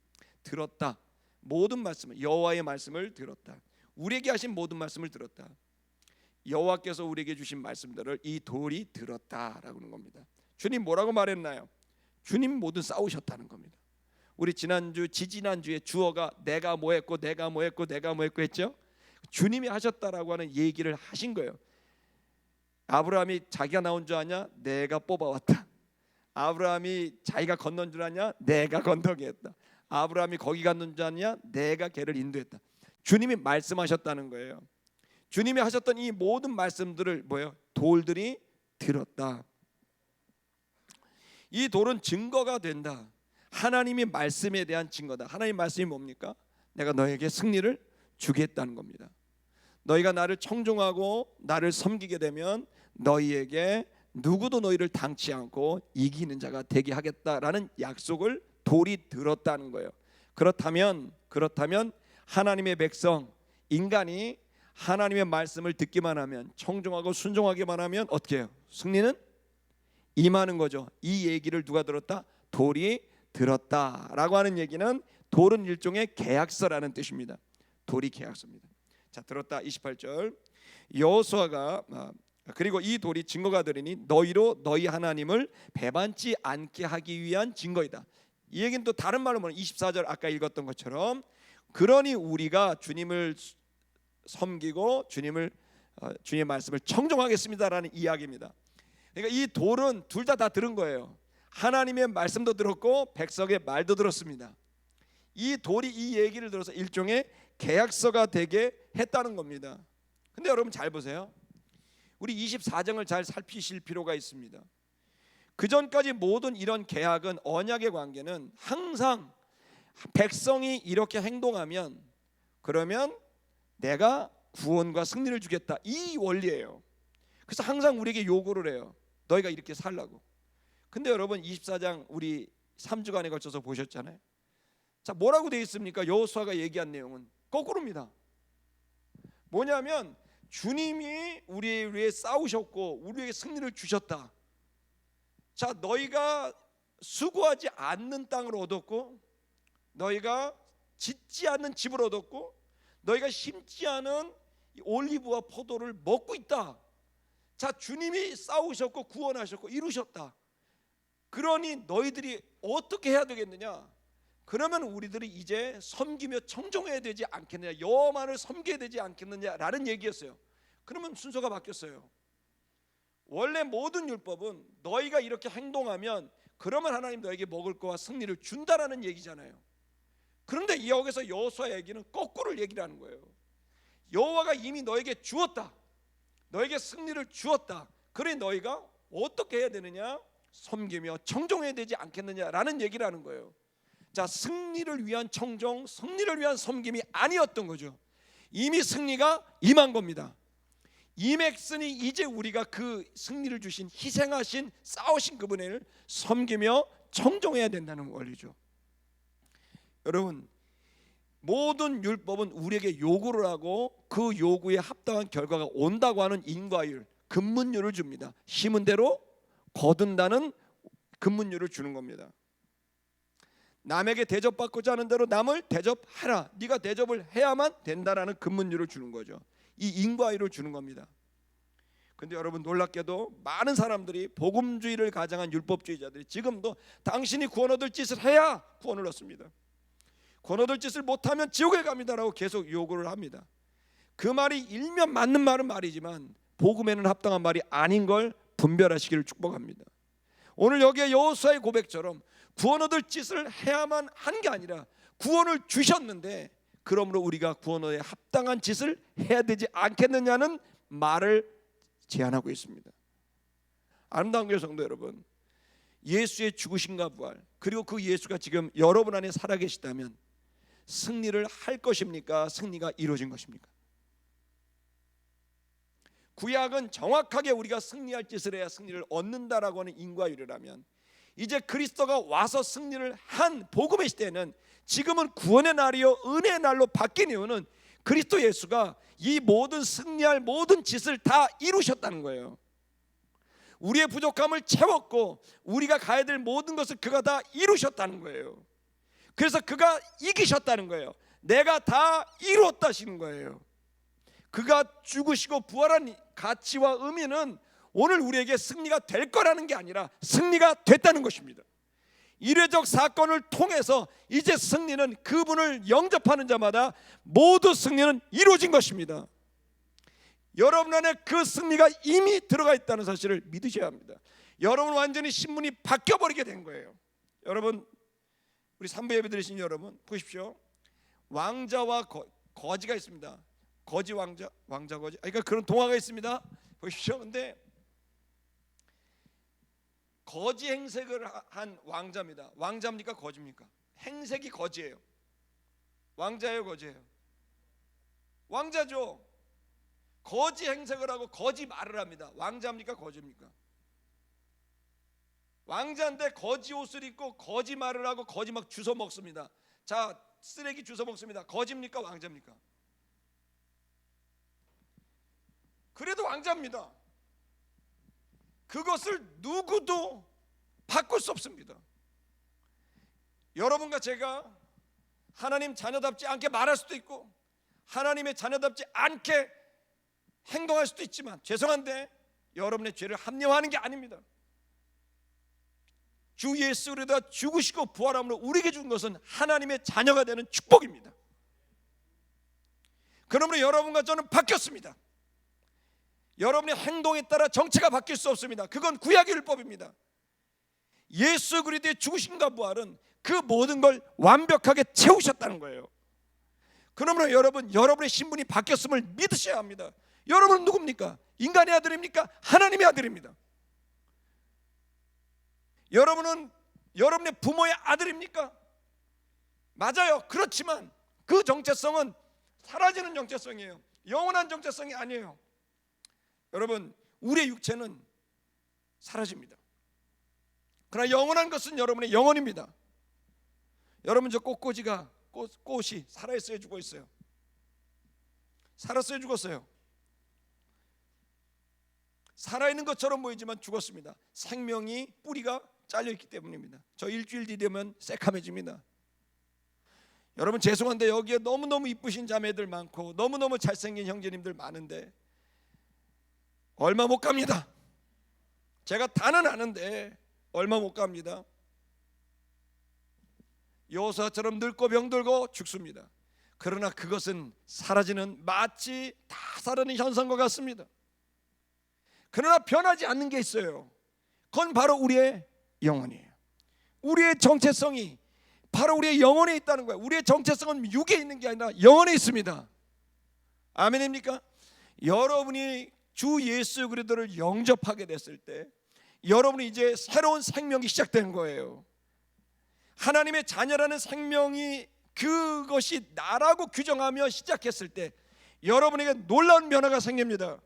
들었다. 모든 말씀을, 여호와의 말씀을 들었다. 우리에게 하신 모든 말씀을 들었다. 여호와께서 우리에게 주신 말씀들을 이 돌이 들었다라고 하는 겁니다. 주님 뭐라고 말했나요? 주님 모두 싸우셨다는 겁니다. 우리 지지난주에 주어가 내가 뭐 했고 내가 뭐 했고 내가 뭐 했고 했죠. 주님이 하셨다라고 하는 얘기를 하신 거예요. 아브라함이 자기가 나온 줄 아냐? 내가 뽑아왔다. 아브라함이 자기가 건넌 줄 아냐? 내가 건너게 했다. 아브라함이 거기 갔는 줄 아냐? 내가 걔를 인도했다. 주님이 말씀하셨다는 거예요. 주님이 하셨던 이 모든 말씀들을 뭐예요? 돌들이 들었다. 이 돌은 증거가 된다. 하나님의 말씀에 대한 증거다. 하나님의 말씀이 뭡니까? 내가 너에게 승리를 주겠다는 겁니다. 너희가 나를 청종하고 나를 섬기게 되면 너희에게 누구도 너희를 당치 않고 이기는 자가 되게 하겠다라는 약속을 돌이 들었다는 거예요. 그렇다면 하나님의 백성, 인간이 하나님의 말씀을 듣기만 하면, 청종하고 순종하기만 하면 어떻게 해요? 승리는 임하는 거죠. 이 얘기를 누가 들었다? 돌이 들었다라고 하는 얘기는 돌은 일종의 계약서라는 뜻입니다. 돌이 계약서입니다. 자, 들었다. 28절, 여호수아가 그리고 이 돌이 증거가 되리니 너희로 너희 하나님을 배반치 않게 하기 위한 증거이다. 이 얘기는 또 다른 말로 보면 24절 아까 읽었던 것처럼, 그러니 우리가 주님을 섬기고 주님의 말씀을 청종하겠습니다라는 이야기입니다. 그러니까 이 돌은 둘 다 들은 거예요. 하나님의 말씀도 들었고 백성의 말도 들었습니다. 이 돌이 이 얘기를 들어서 일종의 계약서가 되게 했다는 겁니다. 근데 여러분 잘 보세요. 우리 24장을 잘 살피실 필요가 있습니다. 그 전까지 모든 이런 계약은, 언약의 관계는 항상 백성이 이렇게 행동하면 그러면 내가 구원과 승리를 주겠다, 이 원리예요. 그래서 항상 우리에게 요구를 해요. 너희가 이렇게 살라고. 근데 여러분 24장 우리 3주간에 걸쳐서 보셨잖아요. 자, 뭐라고 되어 있습니까? 여호수아가 얘기한 내용은 거꾸로입니다. 뭐냐면 주님이 우리 위해 싸우셨고 우리에게 승리를 주셨다. 자, 너희가 수고하지 않는 땅을 얻었고, 너희가 짓지 않는 집을 얻었고, 너희가 심지 않은 올리브와 포도를 먹고 있다. 자, 주님이 싸우셨고 구원하셨고 이루셨다. 그러니 너희들이 어떻게 해야 되겠느냐? 그러면 우리들이 이제 섬기며 청종해야 되지 않겠느냐, 여호와만을 섬겨야 되지 않겠느냐라는 얘기였어요. 그러면 순서가 바뀌었어요. 원래 모든 율법은 너희가 이렇게 행동하면 그러면 하나님 너에게 먹을 거와 승리를 준다라는 얘기잖아요. 그런데 여기서 여호수아 얘기는 거꾸로 얘기를 하는 거예요. 여호와가 이미 너에게 주었다, 너에게 승리를 주었다. 그래 너희가 어떻게 해야 되느냐? 섬기며 청종해야 되지 않겠느냐라는 얘기를 하는 거예요. 자, 승리를 위한 청종, 승리를 위한 섬김이 아니었던 거죠. 이미 승리가 임한 겁니다. 임했으니 이제 우리가 그 승리를 주신, 희생하신, 싸우신 그분을 섬기며 청종해야 된다는 원리죠. 여러분, 모든 율법은 우리에게 요구를 하고 그 요구에 합당한 결과가 온다고 하는 인과율, 근문율을 줍니다. 심은 대로 거둔다는 근문율을 주는 겁니다. 남에게 대접받고자 하는 대로 남을 대접하라. 네가 대접을 해야만 된다라는 근문율을 주는 거죠. 이 인과율을 주는 겁니다. 근데 여러분, 놀랍게도 많은 사람들이, 복음주의를 가장한 율법주의자들이 지금도 당신이 구원 얻을 짓을 해야 구원을 얻습니다, 구원 얻을 짓을 못하면 지옥에 갑니다라고 계속 요구를 합니다. 그 말이 일면 맞는 말은 말이지만 복음에는 합당한 말이 아닌 걸 분별하시기를 축복합니다. 오늘 여기에 여호수아의 고백처럼 구원 얻을 짓을 해야만 한 게 아니라 구원을 주셨는데, 그러므로 우리가 구원 얻에 합당한 짓을 해야 되지 않겠느냐는 말을 제안하고 있습니다. 아름다운 교회 성도 여러분, 예수의 죽으심과 부활, 그리고 그 예수가 지금 여러분 안에 살아계시다면 승리를 할 것입니까? 승리가 이루어진 것입니까? 구약은 정확하게 우리가 승리할 짓을 해야 승리를 얻는다라고 하는 인과율이라면, 이제 그리스도가 와서 승리를 한 복음의 시대에는 지금은 구원의 날이요 은혜의 날로 바뀐 이유는 그리스도 예수가 이 모든 승리할 모든 짓을 다 이루셨다는 거예요. 우리의 부족함을 채웠고 우리가 가야 될 모든 것을 그가 다 이루셨다는 거예요. 그래서 그가 이기셨다는 거예요. 내가 다 이루었다시는 거예요. 그가 죽으시고 부활한 가치와 의미는 오늘 우리에게 승리가 될 거라는 게 아니라 승리가 됐다는 것입니다. 일회적 사건을 통해서 이제 승리는 그분을 영접하는 자마다 모두 승리는 이루어진 것입니다. 여러분 안에 그 승리가 이미 들어가 있다는 사실을 믿으셔야 합니다. 여러분 완전히 신문이 바뀌어버리게 된 거예요. 여러분, 우리 삼부 예배 드리신 여러분 보십시오. 왕자와 거지가 있습니다. 거지 왕자, 왕자 거지, 그러니까 그런 동화가 있습니다. 보십시오. 근데 거지 행색을 한 왕자입니다. 왕자입니까? 거지입니까? 행색이 거지예요. 왕자예요? 거지예요? 왕자죠. 거지 행색을 하고 거지 말을 합니다. 왕자입니까? 거지입니까? 왕자인데 거지 옷을 입고 거지 말을 하고 거지 막 주워 먹습니다. 자, 쓰레기 주워 먹습니다. 거지입니까? 왕자입니까? 그래도 왕자입니다. 그것을 누구도 바꿀 수 없습니다. 여러분과 제가 하나님 자녀답지 않게 말할 수도 있고 하나님의 자녀답지 않게 행동할 수도 있지만, 죄송한데 여러분의 죄를 합리화하는 게 아닙니다. 주 예수 그리스도가 죽으시고 부활함으로 우리에게 준 것은 하나님의 자녀가 되는 축복입니다. 그러므로 여러분과 저는 바뀌었습니다. 여러분의 행동에 따라 정체가 바뀔 수 없습니다. 그건 구약의 율법입니다. 예수 그리스도의 죽으심과 부활은 그 모든 걸 완벽하게 채우셨다는 거예요. 그러므로 여러분, 여러분의 신분이 바뀌었음을 믿으셔야 합니다. 여러분은 누굽니까? 인간의 아들입니까? 하나님의 아들입니다. 여러분은 여러분의 부모의 아들입니까? 맞아요. 그렇지만 그 정체성은 사라지는 정체성이에요. 영원한 정체성이 아니에요. 여러분, 우리의 육체는 사라집니다. 그러나 영원한 것은 여러분의 영혼입니다. 여러분, 저 꽃꽂이가 꽃이 살아있어요, 죽어 있어요? 살았어요, 죽었어요? 살아있는 것처럼 보이지만 죽었습니다. 생명이 뿌리가 잘려있기 때문입니다. 저 일주일 뒤 되면 새카매집니다. 여러분 죄송한데 여기에 너무너무 이쁘신 자매들 많고 너무너무 잘생긴 형제님들 많은데 얼마 못 갑니다. 제가 다는 아는데 얼마 못 갑니다. 여호사처럼 늙고 병들고 죽습니다. 그러나 그것은 사라지는 마치 다 사라지는 현상과 같습니다. 그러나 변하지 않는 게 있어요. 그건 바로 우리의 영혼이에요. 우리의 정체성이 바로 우리의 영혼에 있다는 거예요. 우리의 정체성은 육에 있는 게 아니라 영혼에 있습니다. 아멘입니까? 여러분이 주 예수 그리스도를 영접하게 됐을 때 여러분이 이제 새로운 생명이 시작된 거예요. 하나님의 자녀라는 생명이 그것이 나라고 규정하며 시작했을 때 여러분에게 놀라운 변화가 생깁니다.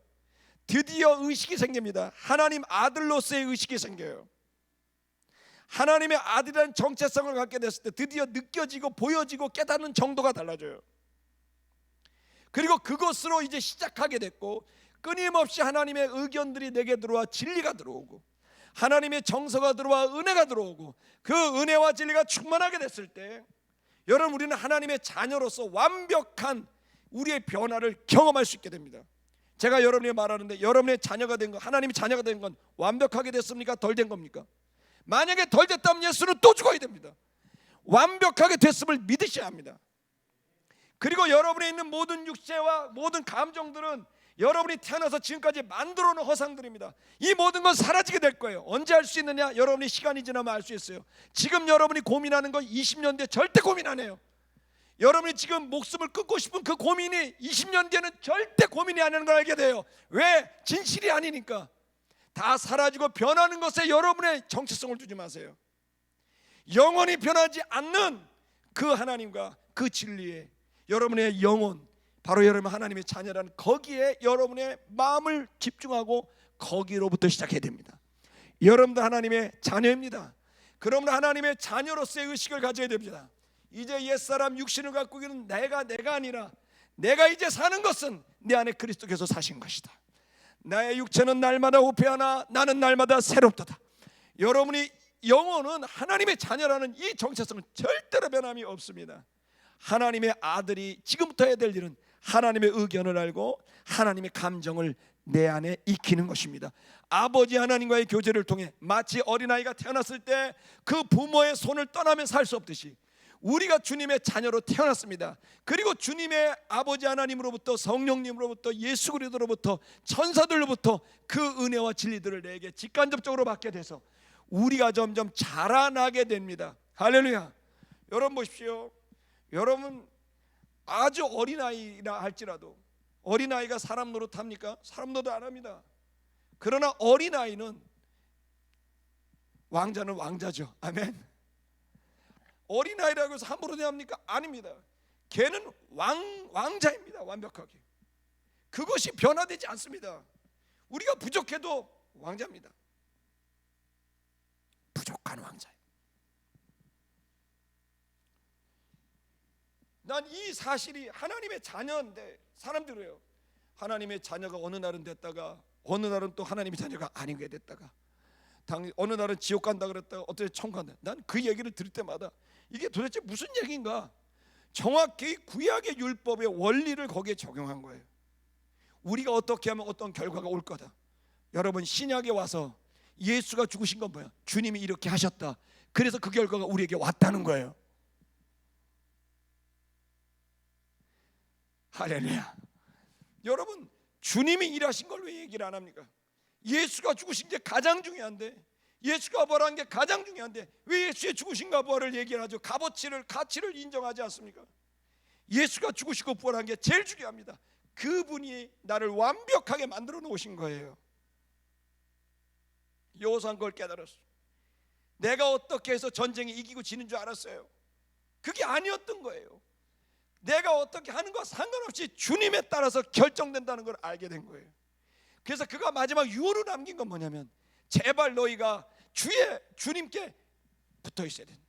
드디어 의식이 생깁니다. 하나님 아들로서의 의식이 생겨요. 하나님의 아들이라는 정체성을 갖게 됐을 때 드디어 느껴지고 보여지고 깨닫는 정도가 달라져요. 그리고 그것으로 이제 시작하게 됐고 끊임없이 하나님의 의견들이 내게 들어와 진리가 들어오고 하나님의 정서가 들어와 은혜가 들어오고 그 은혜와 진리가 충만하게 됐을 때 여러분 우리는 하나님의 자녀로서 완벽한 우리의 변화를 경험할 수 있게 됩니다. 제가 여러분에게 말하는데 여러분의 자녀가 된 건 하나님의 자녀가 된 건 완벽하게 됐습니까? 덜 된 겁니까? 만약에 덜 됐다면 예수는 또 죽어야 됩니다. 완벽하게 됐음을 믿으셔야 합니다. 그리고 여러분에 있는 모든 육체와 모든 감정들은 여러분이 태어나서 지금까지 만들어 놓은 허상들입니다. 이 모든 건 사라지게 될 거예요. 언제 할 수 있느냐? 여러분이 시간이 지나면 알 수 있어요. 지금 여러분이 고민하는 건 20년 뒤에 절대 고민 안 해요. 여러분이 지금 목숨을 끊고 싶은 그 고민이 20년 뒤에는 절대 고민이 아니라는 걸 알게 돼요. 왜? 진실이 아니니까. 다 사라지고 변하는 것에 여러분의 정체성을 두지 마세요. 영원히 변하지 않는 그 하나님과 그 진리에 여러분의 영혼, 바로 여러분 하나님의 자녀라는 거기에 여러분의 마음을 집중하고 거기로부터 시작해야 됩니다. 여러분도 하나님의 자녀입니다. 그러면 하나님의 자녀로서의 의식을 가져야 됩니다. 이제 옛사람 육신을 갖고 있는 내가 아니라 내가 이제 사는 것은 내 안에 그리스도께서 사신 것이다. 나의 육체는 날마다 후패하나 나는 날마다 새롭도다. 여러분이 영혼은 하나님의 자녀라는 이 정체성은 절대로 변함이 없습니다. 하나님의 아들이 지금부터 해야 될 일은 하나님의 의견을 알고 하나님의 감정을 내 안에 익히는 것입니다. 아버지 하나님과의 교제를 통해 마치 어린아이가 태어났을 때 그 부모의 손을 떠나면 살 수 없듯이 우리가 주님의 자녀로 태어났습니다. 그리고 주님의 아버지 하나님으로부터 성령님으로부터 예수 그리스도로부터 천사들로부터 그 은혜와 진리들을 내게 직간접적으로 받게 돼서 우리가 점점 자라나게 됩니다. 할렐루야. 여러분 보십시오. 여러분 아주 어린아이라 할지라도 어린아이가 사람 노릇합니까? 사람 노릇 안 합니다. 그러나 어린아이는 왕자는 왕자죠. 아멘. 어린아이라고 해서 함부로 대합니까? 아닙니다. 걔는 왕자입니다. 완벽하게. 그것이 변화되지 않습니다. 우리가 부족해도 왕자입니다. 부족한 왕자예요. 난 이 사실이 하나님의 자녀인데 사람들이에요. 하나님의 자녀가 어느 날은 됐다가 어느 날은 또 하나님의 자녀가 아닌 게 됐다가 어느 날은 지옥 간다 그랬다가 어떻게 천국 간다. 난 그 얘기를 들을 때마다 이게 도대체 무슨 얘기인가? 정확히 구약의 율법의 원리를 거기에 적용한 거예요. 우리가 어떻게 하면 어떤 결과가 올 거다. 여러분 신약에 와서 예수가 죽으신 건 뭐야? 주님이 이렇게 하셨다. 그래서 그 결과가 우리에게 왔다는 거예요. 할렐루야. 여러분 주님이 일하신 걸 왜 얘기를 안 합니까? 예수가 죽으신 게 가장 중요한데 예수가 부활한 게 가장 중요한데 왜 예수의 죽으신가 부활을 얘기를 하죠? 가치를 인정하지 않습니까? 예수가 죽으시고 부활한 게 제일 중요합니다. 그분이 나를 완벽하게 만들어 놓으신 거예요. 여호수아는 그걸 깨달았어요. 내가 어떻게 해서 전쟁에 이기고 지는 줄 알았어요. 그게 아니었던 거예요. 내가 어떻게 하는 것과 상관없이 주님에 따라서 결정된다는 걸 알게 된 거예요. 그래서 그가 마지막 유언을 남긴 건 뭐냐면 제발 너희가 주님께 붙어 있어야 된다.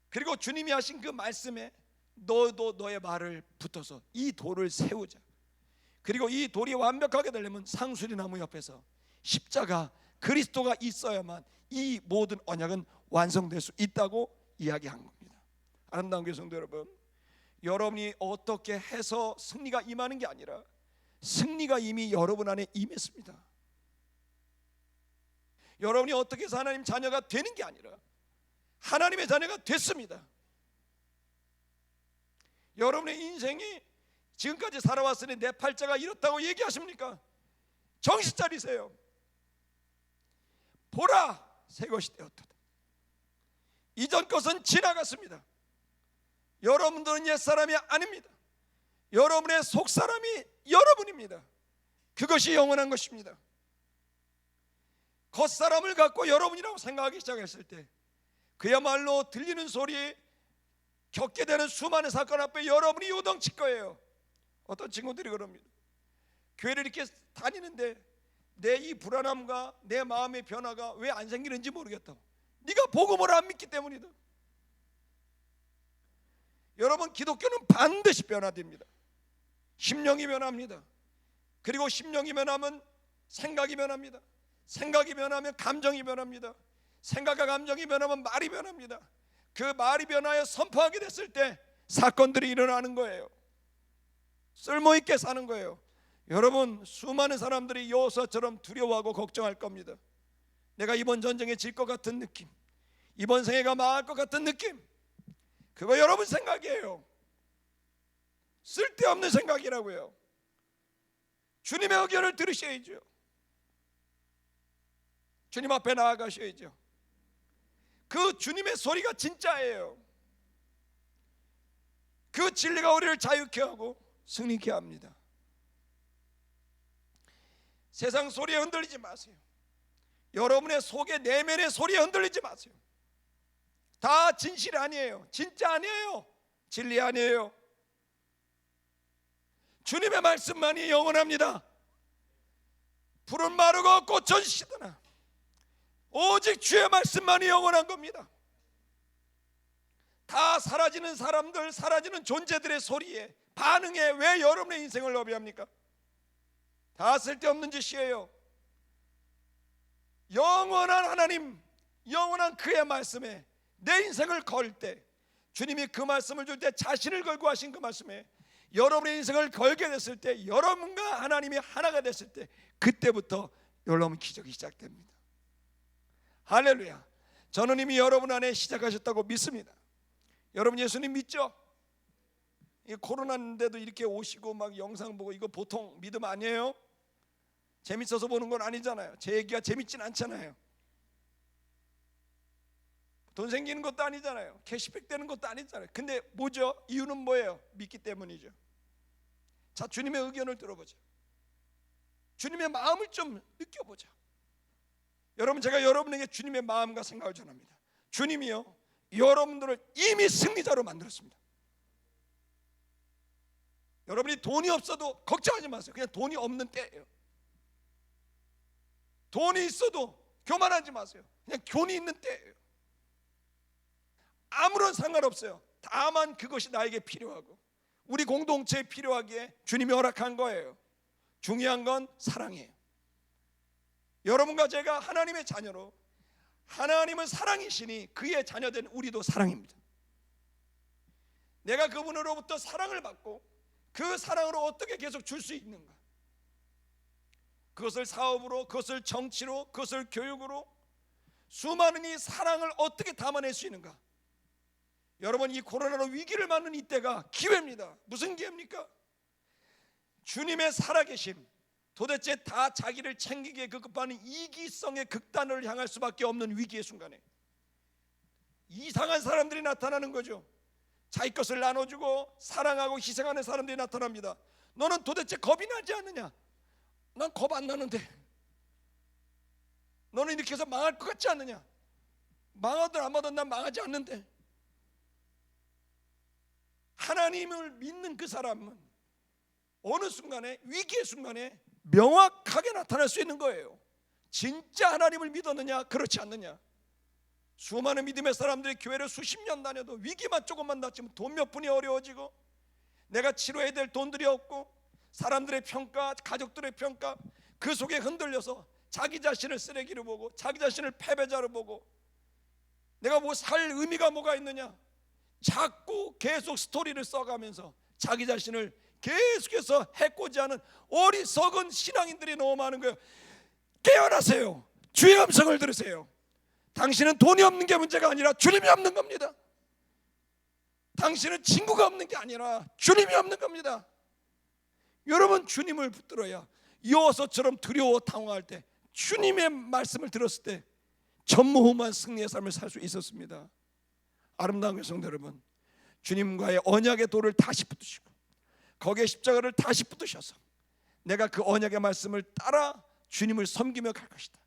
그리고 주님이 하신 그 말씀에 너도 너의 말을 붙어서 이 돌을 세우자. 그리고 이 돌이 완벽하게 되려면 상수리 나무 옆에서 십자가 그리스도가 있어야만 이 모든 언약은 완성될 수 있다고 이야기한 겁니다. 아름다운 교회 성도 여러분, 여러분이 어떻게 해서 승리가 임하는 게 아니라 승리가 이미 여러분 안에 임했습니다. 여러분이 어떻게 해서 하나님 자녀가 되는 게 아니라 하나님의 자녀가 됐습니다. 여러분의 인생이 지금까지 살아왔으니 내 팔자가 이렇다고 얘기하십니까? 정신 차리세요. 보라, 새 것이 되었도다. 이전 것은 지나갔습니다. 여러분들은 옛사람이 아닙니다. 여러분의 속사람이 여러분입니다. 그것이 영원한 것입니다. 겉사람을 갖고 여러분이라고 생각하기 시작했을 때 그야말로 들리는 소리, 겪게 되는 수많은 사건 앞에 여러분이 요동칠 거예요. 어떤 친구들이 그럽니다. 교회를 이렇게 다니는데 내 이 불안함과 내 마음의 변화가 왜 안 생기는지 모르겠다고. 네가 복음을 안 믿기 때문이다. 여러분, 기독교는 반드시 변화됩니다. 심령이 변합니다. 그리고 심령이 변하면 생각이 변합니다. 생각이 변하면 감정이 변합니다. 생각과 감정이 변하면 말이 변합니다. 그 말이 변하여 선포하게 됐을 때 사건들이 일어나는 거예요. 쓸모있게 사는 거예요. 여러분, 수많은 사람들이 여호수아처럼 두려워하고 걱정할 겁니다. 내가 이번 전쟁에 질 것 같은 느낌, 이번 생애가 망할 것 같은 느낌, 그거 여러분 생각이에요. 쓸데없는 생각이라고요. 주님의 의견을 들으셔야죠. 주님 앞에 나아가셔야죠. 그 주님의 소리가 진짜예요. 그 진리가 우리를 자유케 하고 승리케 합니다. 세상 소리에 흔들리지 마세요. 여러분의 속의 내면의 소리에 흔들리지 마세요. 다 진실 아니에요. 진짜 아니에요. 진리 아니에요. 주님의 말씀만이 영원합니다. 푸른 마르고 꽃은 시드나 오직 주의 말씀만이 영원한 겁니다. 다 사라지는 사람들, 사라지는 존재들의 소리에 반응에 왜 여러분의 인생을 너비합니까? 다 쓸데없는 짓이에요. 영원한 하나님, 영원한 그의 말씀에 내 인생을 걸 때, 주님이 그 말씀을 줄 때 자신을 걸고 하신 그 말씀에 여러분의 인생을 걸게 됐을 때, 여러분과 하나님이 하나가 됐을 때, 그때부터 여러분 기적이 시작됩니다. 할렐루야. 저는 이미 여러분 안에 시작하셨다고 믿습니다. 여러분 예수님 믿죠? 이 코로나인데도 이렇게 오시고 막 영상 보고, 이거 보통 믿음 아니에요? 재밌어서 보는 건 아니잖아요. 제 얘기가 재밌진 않잖아요. 돈 생기는 것도 아니잖아요. 캐시백 되는 것도 아니잖아요. 근데 뭐죠? 이유는 뭐예요? 믿기 때문이죠. 자, 주님의 의견을 들어보자. 주님의 마음을 좀 느껴보자. 여러분, 제가 여러분에게 주님의 마음과 생각을 전합니다. 주님이요, 여러분들을 이미 승리자로 만들었습니다. 여러분이 돈이 없어도 걱정하지 마세요. 그냥 돈이 없는 때예요. 돈이 있어도 교만하지 마세요. 그냥 돈이 있는 때예요. 아무런 상관없어요. 다만 그것이 나에게 필요하고 우리 공동체에 필요하기에 주님이 허락한 거예요. 중요한 건 사랑이에요. 여러분과 제가 하나님의 자녀로, 하나님은 사랑이시니 그의 자녀된 우리도 사랑입니다. 내가 그분으로부터 사랑을 받고 그 사랑으로 어떻게 계속 줄 수 있는가? 그것을 사업으로, 그것을 정치로, 그것을 교육으로, 수많은 이 사랑을 어떻게 담아낼 수 있는가? 여러분, 이 코로나로 위기를 맞는 이때가 기회입니다. 무슨 기회입니까? 주님의 살아계심, 도대체 다 자기를 챙기기에 급급한 이기성의 극단을 향할 수밖에 없는 위기의 순간에 이상한 사람들이 나타나는 거죠. 자기 것을 나눠주고 사랑하고 희생하는 사람들이 나타납니다. 너는 도대체 겁이 나지 않느냐? 난 겁 안 나는데. 너는 이렇게 해서 망할 것 같지 않느냐? 망하든 안 망하든 난 망하지 않는데. 하나님을 믿는 그 사람은 어느 순간에, 위기의 순간에 명확하게 나타날 수 있는 거예요. 진짜 하나님을 믿었느냐, 그렇지 않느냐. 수많은 믿음의 사람들이 교회를 수십 년 다녀도 위기만 조금만 닥치면 돈 몇 푼이 어려워지고, 내가 치료해야 될 돈들이 없고, 사람들의 평가, 가족들의 평가, 그 속에 흔들려서 자기 자신을 쓰레기로 보고 자기 자신을 패배자로 보고 내가 뭐 살 의미가 뭐가 있느냐, 자꾸 계속 스토리를 써가면서 자기 자신을 계속해서 해코지하는 어리석은 신앙인들이 너무 많은 거예요. 깨어나세요. 주의 음성을 들으세요. 당신은 돈이 없는 게 문제가 아니라 주님이 없는 겁니다. 당신은 친구가 없는 게 아니라 주님이 없는 겁니다. 여러분, 주님을 붙들어야 여호수아처럼 두려워 당황할 때, 주님의 말씀을 들었을 때 전무후무한 승리의 삶을 살 수 있었습니다. 아름다운 성도 여러분, 주님과의 언약의 돌을 다시 붙드시고 거기에 십자가를 다시 붙드셔서 내가 그 언약의 말씀을 따라 주님을 섬기며 갈 것이다.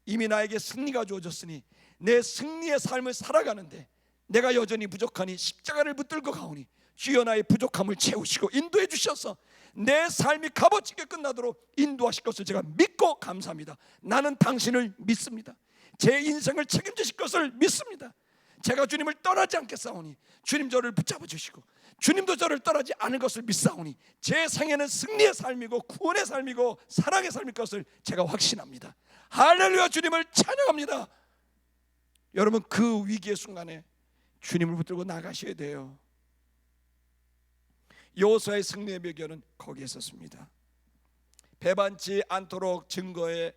이미 나에게 승리가 주어졌으니 내 승리의 삶을 살아가는데 내가 여전히 부족하니 십자가를 붙들고 가오니 주여 나의 부족함을 채우시고 인도해 주셔서 내 삶이 값어치게 끝나도록 인도하실 것을 제가 믿고 감사합니다. 나는 당신을 믿습니다. 제 인생을 책임지실 것을 믿습니다. 제가 주님을 떠나지 않겠사오니 주님 저를 붙잡아 주시고 주님도 저를 떠나지 않을 것을 믿사오니 제 생애는 승리의 삶이고 구원의 삶이고 사랑의 삶일 것을 제가 확신합니다. 할렐루야. 주님을 찬양합니다. 여러분, 그 위기의 순간에 주님을 붙들고 나가셔야 돼요. 여호수아의 승리의 비결은 거기에 있었습니다. 배반치 않도록 증거의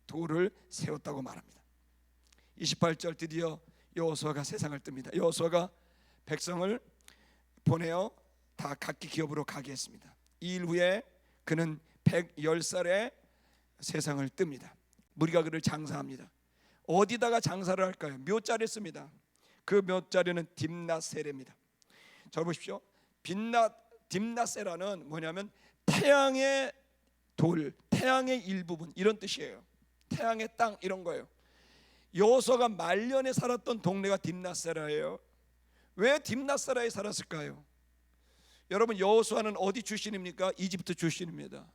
돌을 세웠다고 말합니다. 28절, 드디어 여호수아가 세상을 뜹니다. 여호수아가 백성을 보내어 다 각기 기업으로 가게 했습니다. 이 일 후에 그는 110살에 세상을 뜹니다. 무리가 그를 장사합니다. 어디다가 장사를 할까요? 묘자를 씁니다. 그 묘자리는 딥낫세라입니다. 잘 보십시오. 딥낫세라는 뭐냐면 태양의 돌, 태양의 일부분, 이런 뜻이에요. 태양의 땅, 이런 거예요. 여호수아가 말년에 살았던 동네가 딥낫세라예요. 왜 딥낫세라에 살았을까요? 여러분, 여호수아는 어디 출신입니까? 이집트 출신입니다.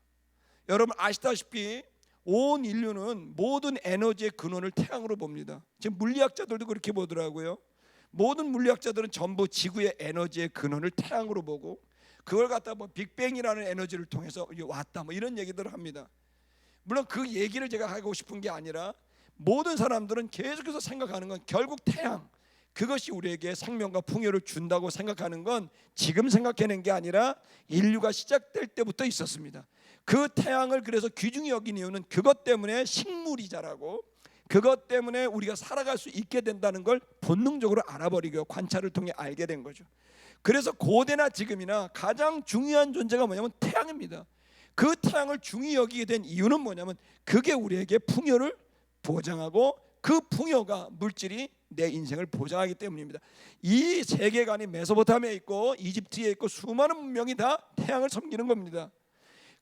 여러분 아시다시피 온 인류는 모든 에너지의 근원을 태양으로 봅니다. 지금 물리학자들도 그렇게 보더라고요. 모든 물리학자들은 전부 지구의 에너지의 근원을 태양으로 보고 그걸 갖다 뭐 빅뱅이라는 에너지를 통해서 왔다, 뭐 이런 얘기들을 합니다. 물론 그 얘기를 제가 하고 싶은 게 아니라 모든 사람들은 계속해서 생각하는 건 결국 태양, 그것이 우리에게 생명과 풍요를 준다고 생각하는 건 지금 생각해낸 게 아니라 인류가 시작될 때부터 있었습니다. 그 태양을 그래서 귀중히 여긴 이유는 그것 때문에 식물이 자라고 그것 때문에 우리가 살아갈 수 있게 된다는 걸 본능적으로 알아버리고 관찰을 통해 알게 된 거죠. 그래서 고대나 지금이나 가장 중요한 존재가 뭐냐면 태양입니다. 그 태양을 중히 여기게 된 이유는 뭐냐면 그게 우리에게 풍요를 보장하고 그 풍요가 물질이 내 인생을 보장하기 때문입니다. 이 세계관이 메소포타미아에 있고 이집트에 있고 수많은 문명이 다 태양을 섬기는 겁니다.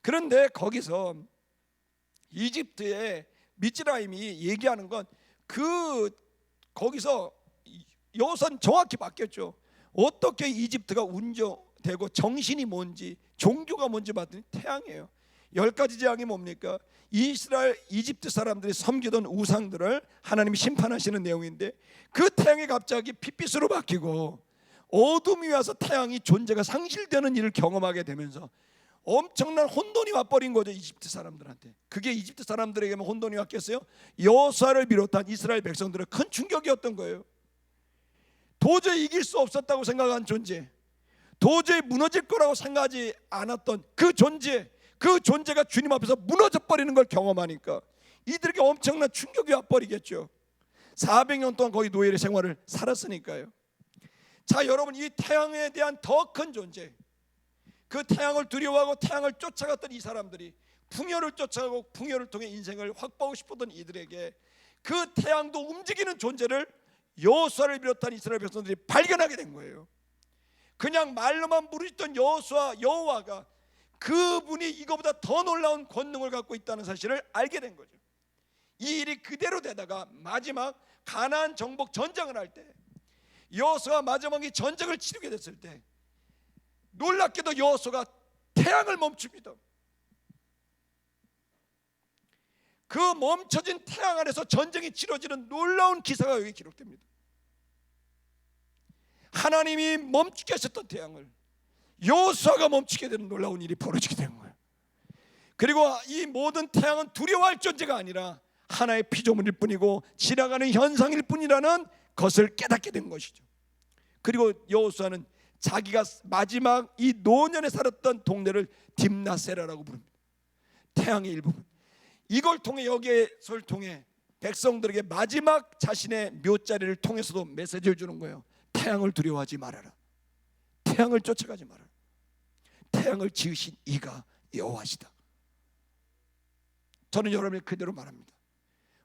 그런데 거기서 이집트의 미즈라임이 얘기하는 건 거기서 여호수아는 정확히 바뀌었죠. 어떻게 이집트가 운영되고 정신이 뭔지 종교가 뭔지 봤더니 태양이에요. 10가지 재앙이 뭡니까? 이집트 사람들이 섬기던 우상들을 하나님이 심판하시는 내용인데 그 태양이 갑자기 핏빛으로 바뀌고 어둠이 와서 태양이 존재가 상실되는 일을 경험하게 되면서 엄청난 혼돈이 와버린 거죠, 이집트 사람들한테. 그게 이집트 사람들에게만 혼돈이 왔겠어요? 여호수아를 비롯한 이스라엘 백성들은 큰 충격이었던 거예요. 도저히 이길 수 없었다고 생각한 존재, 도저히 무너질 거라고 생각하지 않았던 그 존재가 주님 앞에서 무너져 버리는 걸 경험하니까 이들에게 엄청난 충격이 와버리겠죠. 400년 동안 거의 노예의 생활을 살았으니까요. 자, 여러분, 이 태양에 대한 더 큰 존재, 그 태양을 두려워하고 태양을 쫓아갔던 이 사람들이 풍요를 쫓아가고 풍요를 통해 인생을 확보하고 싶었던 이들에게 그 태양도 움직이는 존재를 여호수아를 비롯한 이스라엘 백성들이 발견하게 된 거예요. 그냥 말로만 부르짖던 여호와가 그분이 이거보다 더 놀라운 권능을 갖고 있다는 사실을 알게 된 거죠. 이 일이 그대로 되다가 마지막 가나안 정복 전쟁을 할 때 여호수아가 마지막에 전쟁을 치르게 됐을 때 놀랍게도 여호수아가 태양을 멈춥니다. 그 멈춰진 태양 안에서 전쟁이 치러지는 놀라운 기사가 여기 기록됩니다. 하나님이 멈추게 하셨던 태양을 여호수아가 멈추게 되는 놀라운 일이 벌어지게 된 거예요. 그리고 이 모든 태양은 두려워할 존재가 아니라 하나의 피조물일 뿐이고 지나가는 현상일 뿐이라는 것을 깨닫게 된 것이죠. 그리고 여호수아는 자기가 마지막 이 노년에 살았던 동네를 딥나세라라고 부릅니다. 태양의 일부분. 이걸 통해, 여기에서를 통해 백성들에게 마지막 자신의 묘자리를 통해서도 메시지를 주는 거예요. 태양을 두려워하지 말아라. 태양을 쫓아가지 말아라. 태양을 지으신 이가 여호와시다. 저는 여러분이 그대로 말합니다.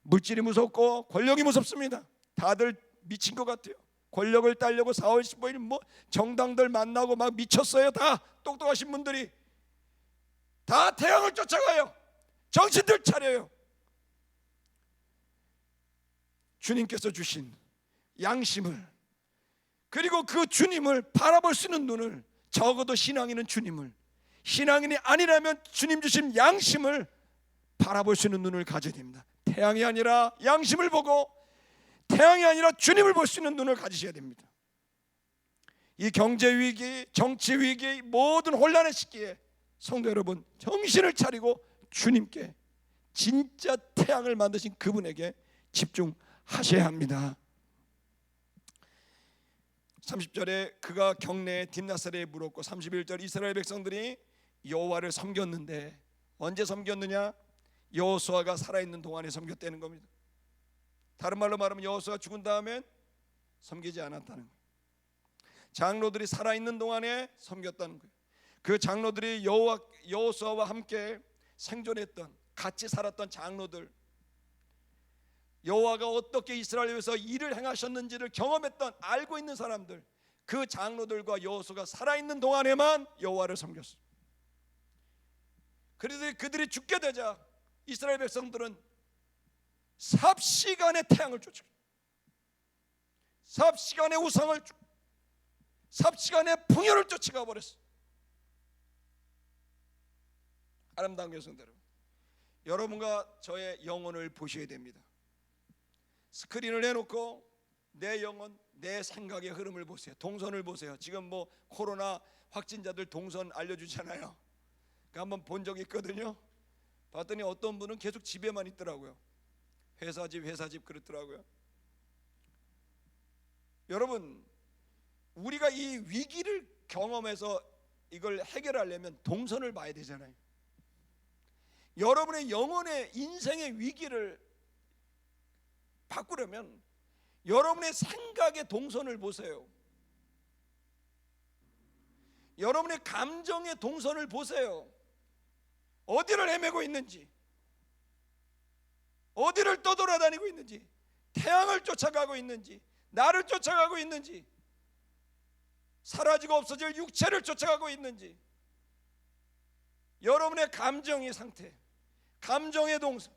물질이 무섭고 권력이 무섭습니다. 다들 미친 것 같아요. 권력을 따려고 4월 15일 뭐 정당들 만나고 막 미쳤어요. 다 똑똑하신 분들이 다 태양을 쫓아가요. 정신들 차려요. 주님께서 주신 양심을, 그리고 그 주님을 바라볼 수 있는 눈을, 적어도 신앙인은 주님을, 신앙인이 아니라면 주님 주신 양심을 바라볼 수 있는 눈을 가져야 됩니다. 태양이 아니라 양심을 보고, 태양이 아니라 주님을 볼 수 있는 눈을 가지셔야 됩니다. 이 경제 위기, 정치 위기, 모든 혼란의 시기에 성도 여러분, 정신을 차리고 주님께, 진짜 태양을 만드신 그분에게 집중하셔야 합니다. 30절에 그가 경내에 딥나사레에 물었고, 31절 이스라엘 백성들이 여호와를 섬겼는데, 언제 섬겼느냐? 여호수아가 살아있는 동안에 섬겼다는 겁니다. 다른 말로 말하면 여호수아가 죽은 다음엔 섬기지 않았다는 거예요. 장로들이 살아있는 동안에 섬겼다는 거예요. 그 장로들이 여호수아와 함께 생존했던, 같이 살았던 장로들, 여호와가 어떻게 이스라엘을 위해서 일을 행하셨는지를 경험했던, 알고 있는 사람들, 그 장로들과 여호수아가 살아있는 동안에만 여호와를 섬겼어요. 그래서 그들이 죽게 되자 이스라엘 백성들은 삽시간에 태양을 쫓아, 삽시간에 우상을, 삽시간에 풍요를 쫓아가 버렸어. 아름다운 교성들, 여러분과 저의 영혼을 보셔야 됩니다. 스크린을 해놓고 내 영혼, 내 생각의 흐름을 보세요. 동선을 보세요. 지금 뭐 코로나 확진자들 동선 알려주잖아요. 한번 본 적이 있거든요. 봤더니 어떤 분은 계속 집에만 있더라고요. 회사 집 그렇더라고요. 여러분, 우리가 이 위기를 경험해서 이걸 해결하려면 동선을 봐야 되잖아요. 여러분의 영혼의 인생의 위기를 바꾸려면 여러분의 생각의 동선을 보세요. 여러분의 감정의 동선을 보세요. 어디를 헤매고 있는지, 어디를 떠돌아다니고 있는지, 태양을 쫓아가고 있는지, 나를 쫓아가고 있는지, 사라지고 없어질 육체를 쫓아가고 있는지, 여러분의 감정의 상태, 감정의 동선,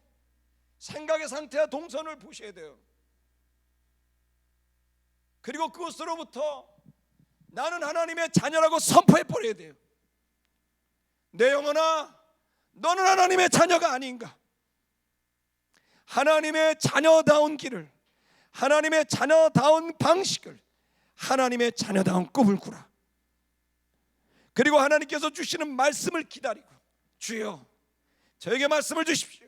생각의 상태와 동선을 보셔야 돼요. 그리고 그것으로부터 나는 하나님의 자녀라고 선포해 버려야 돼요. 내 영혼아, 너는 하나님의 자녀가 아닌가? 하나님의 자녀다운 길을, 하나님의 자녀다운 방식을, 하나님의 자녀다운 꿈을 꾸라. 그리고 하나님께서 주시는 말씀을 기다리고, 주여 저에게 말씀을 주십시오.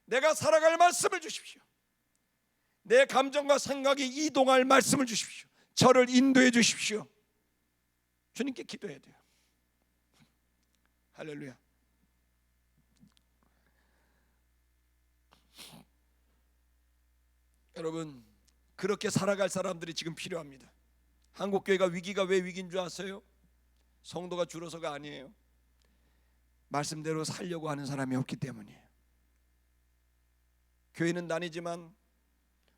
내가 살아갈 말씀을 주십시오. 내 감정과 생각이 이동할 말씀을 주십시오. 저를 인도해 주십시오. 주님께 기도해야 돼요. 할렐루야. 여러분, 그렇게 살아갈 사람들이 지금 필요합니다. 한국교회가 위기가 왜 위기인 줄 아세요? 성도가 줄어서가 아니에요. 말씀대로 살려고 하는 사람이 없기 때문이에요. 교회는 다니지만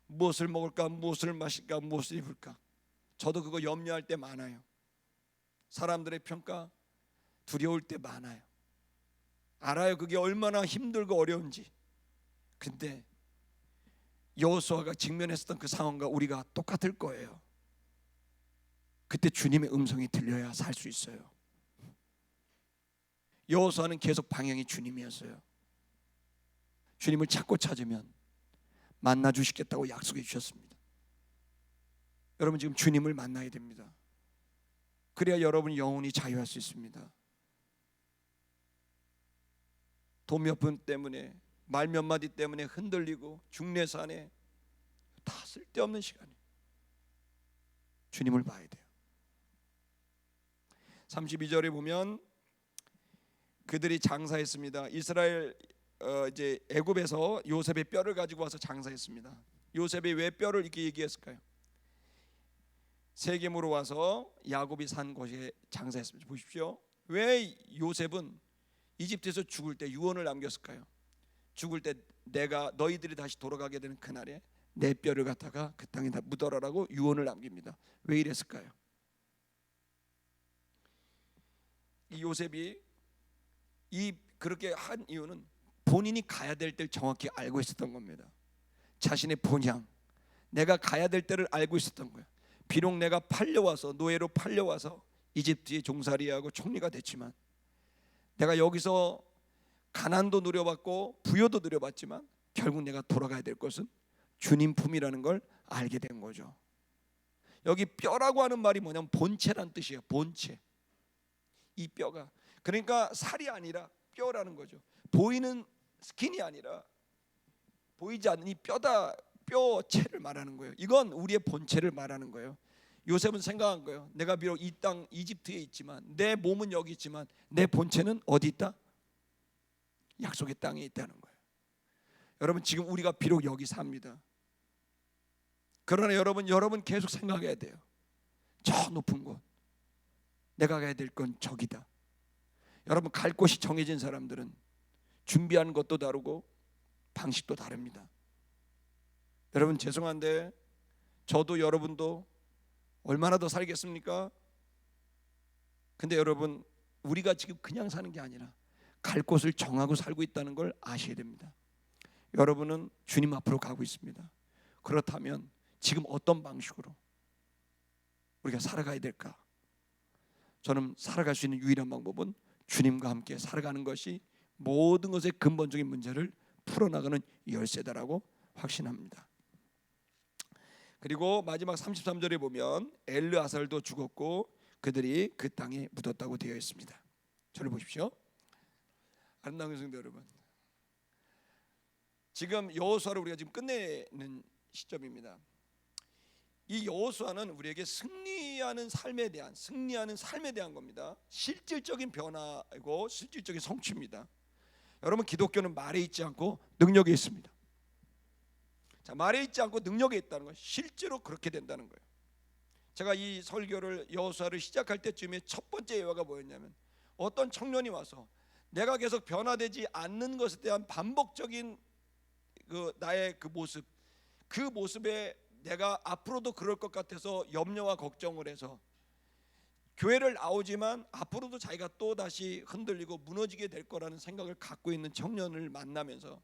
무엇을 먹을까, 무엇을 마실까, 무엇을 입을까, 저도 그거 염려할 때 많아요. 사람들의 평가 두려울 때 많아요. 알아요, 그게 얼마나 힘들고 어려운지. 근데 여호수아가 직면했었던 그 상황과 우리가 똑같을 거예요. 그때 주님의 음성이 들려야 살 수 있어요. 여호수아는 계속 방향이 주님이었어요. 주님을 찾고 찾으면 만나 주시겠다고 약속해 주셨습니다. 여러분, 지금 주님을 만나야 됩니다. 그래야 여러분 영혼이 자유할 수 있습니다. 돈 몇 푼 때문에, 말 몇 마디 때문에 흔들리고 중내산에 다 쓸데없는 시간이에요. 주님을 봐야 돼요. 32절에 보면 그들이 장사했습니다. 이스라엘 이제 애굽에서 요셉의 뼈를 가지고 와서 장사했습니다. 요셉이 왜 뼈를 이렇게 얘기했을까요? 세겜으로 와서 야곱이 산 곳에 장사했습니다. 보십시오. 왜 요셉은 이집트에서 죽을 때 유언을 남겼을까요? 죽을 때 내가 너희들이 다시 돌아가게 되는 그날에 내 뼈를 갖다가 그 땅에다 묻어라라고 유언을 남깁니다. 왜 이랬을까요? 이 요셉이 그렇게 한 이유는 본인이 가야 될 때를 정확히 알고 있었던 겁니다. 자신의 본향, 내가 가야 될 때를 알고 있었던 거예요. 비록 내가 팔려와서 노예로 팔려와서 이집트에 종살이하고 총리가 됐지만, 내가 여기서 가난도 누려봤고 부여도 누려봤지만 결국 내가 돌아가야 될 것은 주님 품이라는 걸 알게 된 거죠. 여기 뼈라고 하는 말이 뭐냐면 본체란 뜻이에요. 본체. 이 뼈가, 그러니까 살이 아니라 뼈라는 거죠. 보이는 스킨이 아니라 보이지 않는 이 뼈체를 말하는 거예요. 이건 우리의 본체를 말하는 거예요. 요셉은 생각한 거예요. 내가 비록 이 땅 이집트에 있지만, 내 몸은 여기 있지만 내 본체는 어디 있다? 약속의 땅에 있다는 거예요. 여러분, 지금 우리가 비록 여기 삽니다. 그러나 여러분 계속 생각해야 돼요. 저 높은 곳, 내가 가야 될 건 저기다. 여러분, 갈 곳이 정해진 사람들은 준비하는 것도 다르고 방식도 다릅니다. 여러분, 죄송한데 저도 여러분도 얼마나 더 살겠습니까? 근데 여러분, 우리가 지금 그냥 사는 게 아니라 갈 곳을 정하고 살고 있다는 걸 아셔야 됩니다. 여러분은 주님 앞으로 가고 있습니다. 그렇다면 지금 어떤 방식으로 우리가 살아가야 될까? 저는 살아갈 수 있는 유일한 방법은 주님과 함께 살아가는 것이 모든 것의 근본적인 문제를 풀어나가는 열쇠다라고 확신합니다. 그리고 마지막 33절에 보면 엘르아살도 죽었고 그들이 그 땅에 묻었다고 되어 있습니다. 저를 보십시오. 아름다운 성도 여러분, 지금 여호수아를 우리가 지금 끝내는 시점입니다. 이 여호수아는 우리에게 승리하는 삶에 대한 겁니다. 실질적인 변화이고 실질적인 성취입니다. 여러분, 기독교는 말에 있지 않고 능력에 있습니다. 자, 말에 있지 않고 능력에 있다는 건 실제로 그렇게 된다는 거예요. 제가 이 설교를 여호수아를 시작할 때쯤에 첫 번째 예화가 뭐였냐면, 어떤 청년이 와서 내가 계속 변화되지 않는 것에 대한 반복적인 나의 그 모습에 내가 앞으로도 그럴 것 같아서 염려와 걱정을 해서 교회를 나오지만 앞으로도 자기가 또 다시 흔들리고 무너지게 될 거라는 생각을 갖고 있는 청년을 만나면서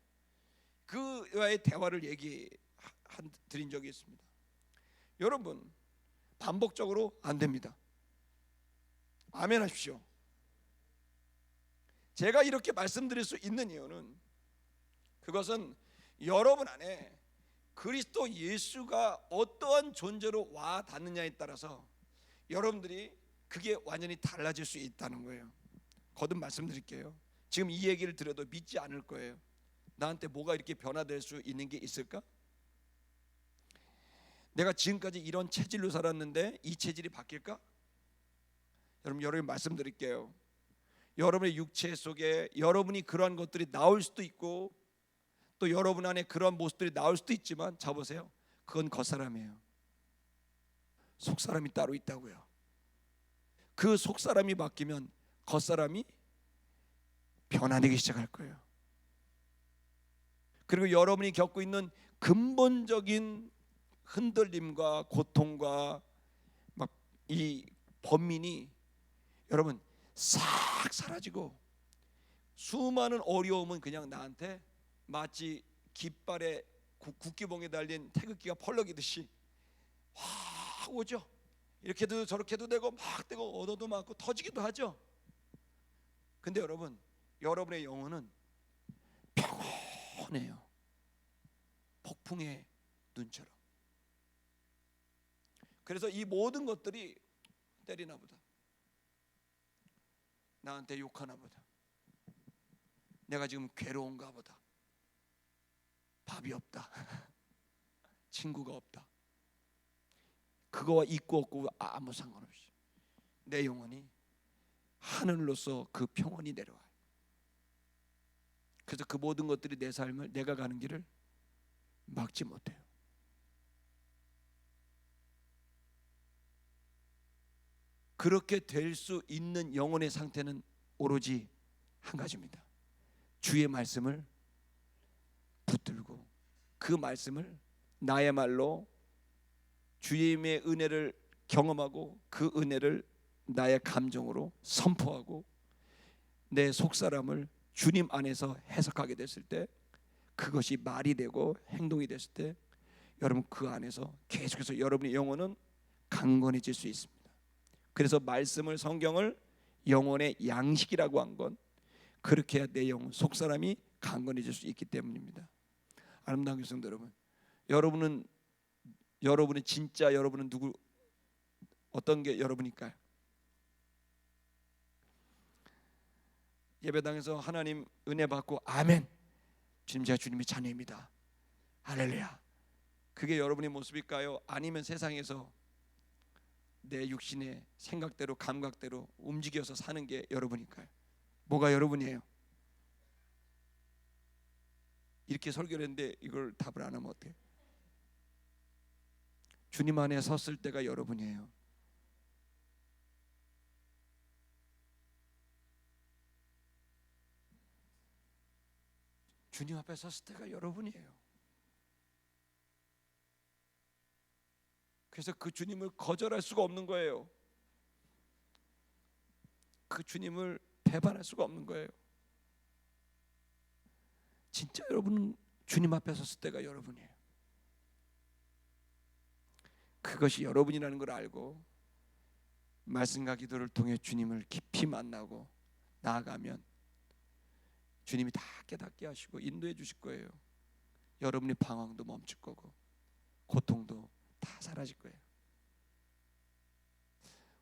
그와의 대화를 드린 적이 있습니다. 여러분, 반복적으로 안 됩니다. 아멘 하십시오. 제가 이렇게 말씀드릴 수 있는 이유는, 그것은 여러분 안에 그리스도 예수가 어떠한 존재로 와 닿느냐에 따라서 여러분들이 그게 완전히 달라질 수 있다는 거예요. 거듭 말씀드릴게요. 지금 이 얘기를 들어도 믿지 않을 거예요. 나한테 뭐가 이렇게 변화될 수 있는 게 있을까? 내가 지금까지 이런 체질로 살았는데 이 체질이 바뀔까? 여러분 말씀드릴게요. 여러분의 육체 속에 여러분이 그러한 것들이 나올 수도 있고 또 여러분 안에 그런 모습들이 나올 수도 있지만, 자 보세요. 그건 겉사람이에요. 속사람이 따로 있다고요. 그 속사람이 바뀌면 겉사람이 변화되기 시작할 거예요. 그리고 여러분이 겪고 있는 근본적인 흔들림과 고통과 막 이 번민이 여러분 싹 사라지고, 수많은 어려움은 그냥 나한테 마치 깃발에 국기봉에 달린 태극기가 펄럭이듯이 확 오죠. 이렇게도 저렇게도 되고 막 되고 얻어도 많고 터지기도 하죠. 근데 여러분의 영혼은 평온해요. 폭풍의 눈처럼. 그래서 이 모든 것들이 때리나 보다, 나한테 욕하나 보다, 내가 지금 괴로운가 보다. 밥이 없다. 친구가 없다. 그거와 있고 없고 아무 상관없이 내 영혼이 하늘로서 그 평온이 내려와요. 그래서 그 모든 것들이 내 삶을, 내가 가는 길을 막지 못해요. 그렇게 될 수 있는 영혼의 상태는 오로지 한 가지입니다. 주의 말씀을 붙들고 그 말씀을 나야말로 주님의 은혜를 경험하고 그 은혜를 나의 감정으로 선포하고 내 속사람을 주님 안에서 해석하게 됐을 때, 그것이 말이 되고 행동이 됐을 때, 여러분 그 안에서 계속해서 여러분의 영혼은 강건해질 수 있습니다. 그래서 말씀을, 성경을 영혼의 양식이라고 한 건 그렇게 해야 내 영혼 속사람이 강건해질 수 있기 때문입니다. 아름다운 교성들 여러분, 여러분은 진짜 여러분은 누구, 어떤 게 여러분일까요? 예배당에서 하나님 은혜 받고 아멘, 주님 제가 주님의 자녀입니다, 할렐루야, 그게 여러분의 모습일까요? 아니면 세상에서 내 육신의 생각대로 감각대로 움직여서 사는 게 여러분일까요? 뭐가 여러분이에요? 이렇게 설교를 했는데 이걸 답을 안 하면 어떡해? 주님 안에 섰을 때가 여러분이에요. 주님 앞에 섰을 때가 여러분이에요. 그래서 그 주님을 거절할 수가 없는 거예요. 그 주님을 배반할 수가 없는 거예요. 진짜 여러분은 주님 앞에 섰을 때가 여러분이에요. 그것이 여러분이라는 걸 알고 말씀과 기도를 통해 주님을 깊이 만나고 나아가면 주님이 다 깨닫게 하시고 인도해 주실 거예요. 여러분의 방황도 멈출 거고 고통도 다 사라질 거예요.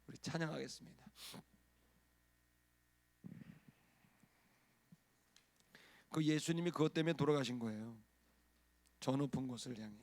우리 찬양하겠습니다. 그 예수님이 그것 때문에 돌아가신 거예요. 저 높은 곳을 향해.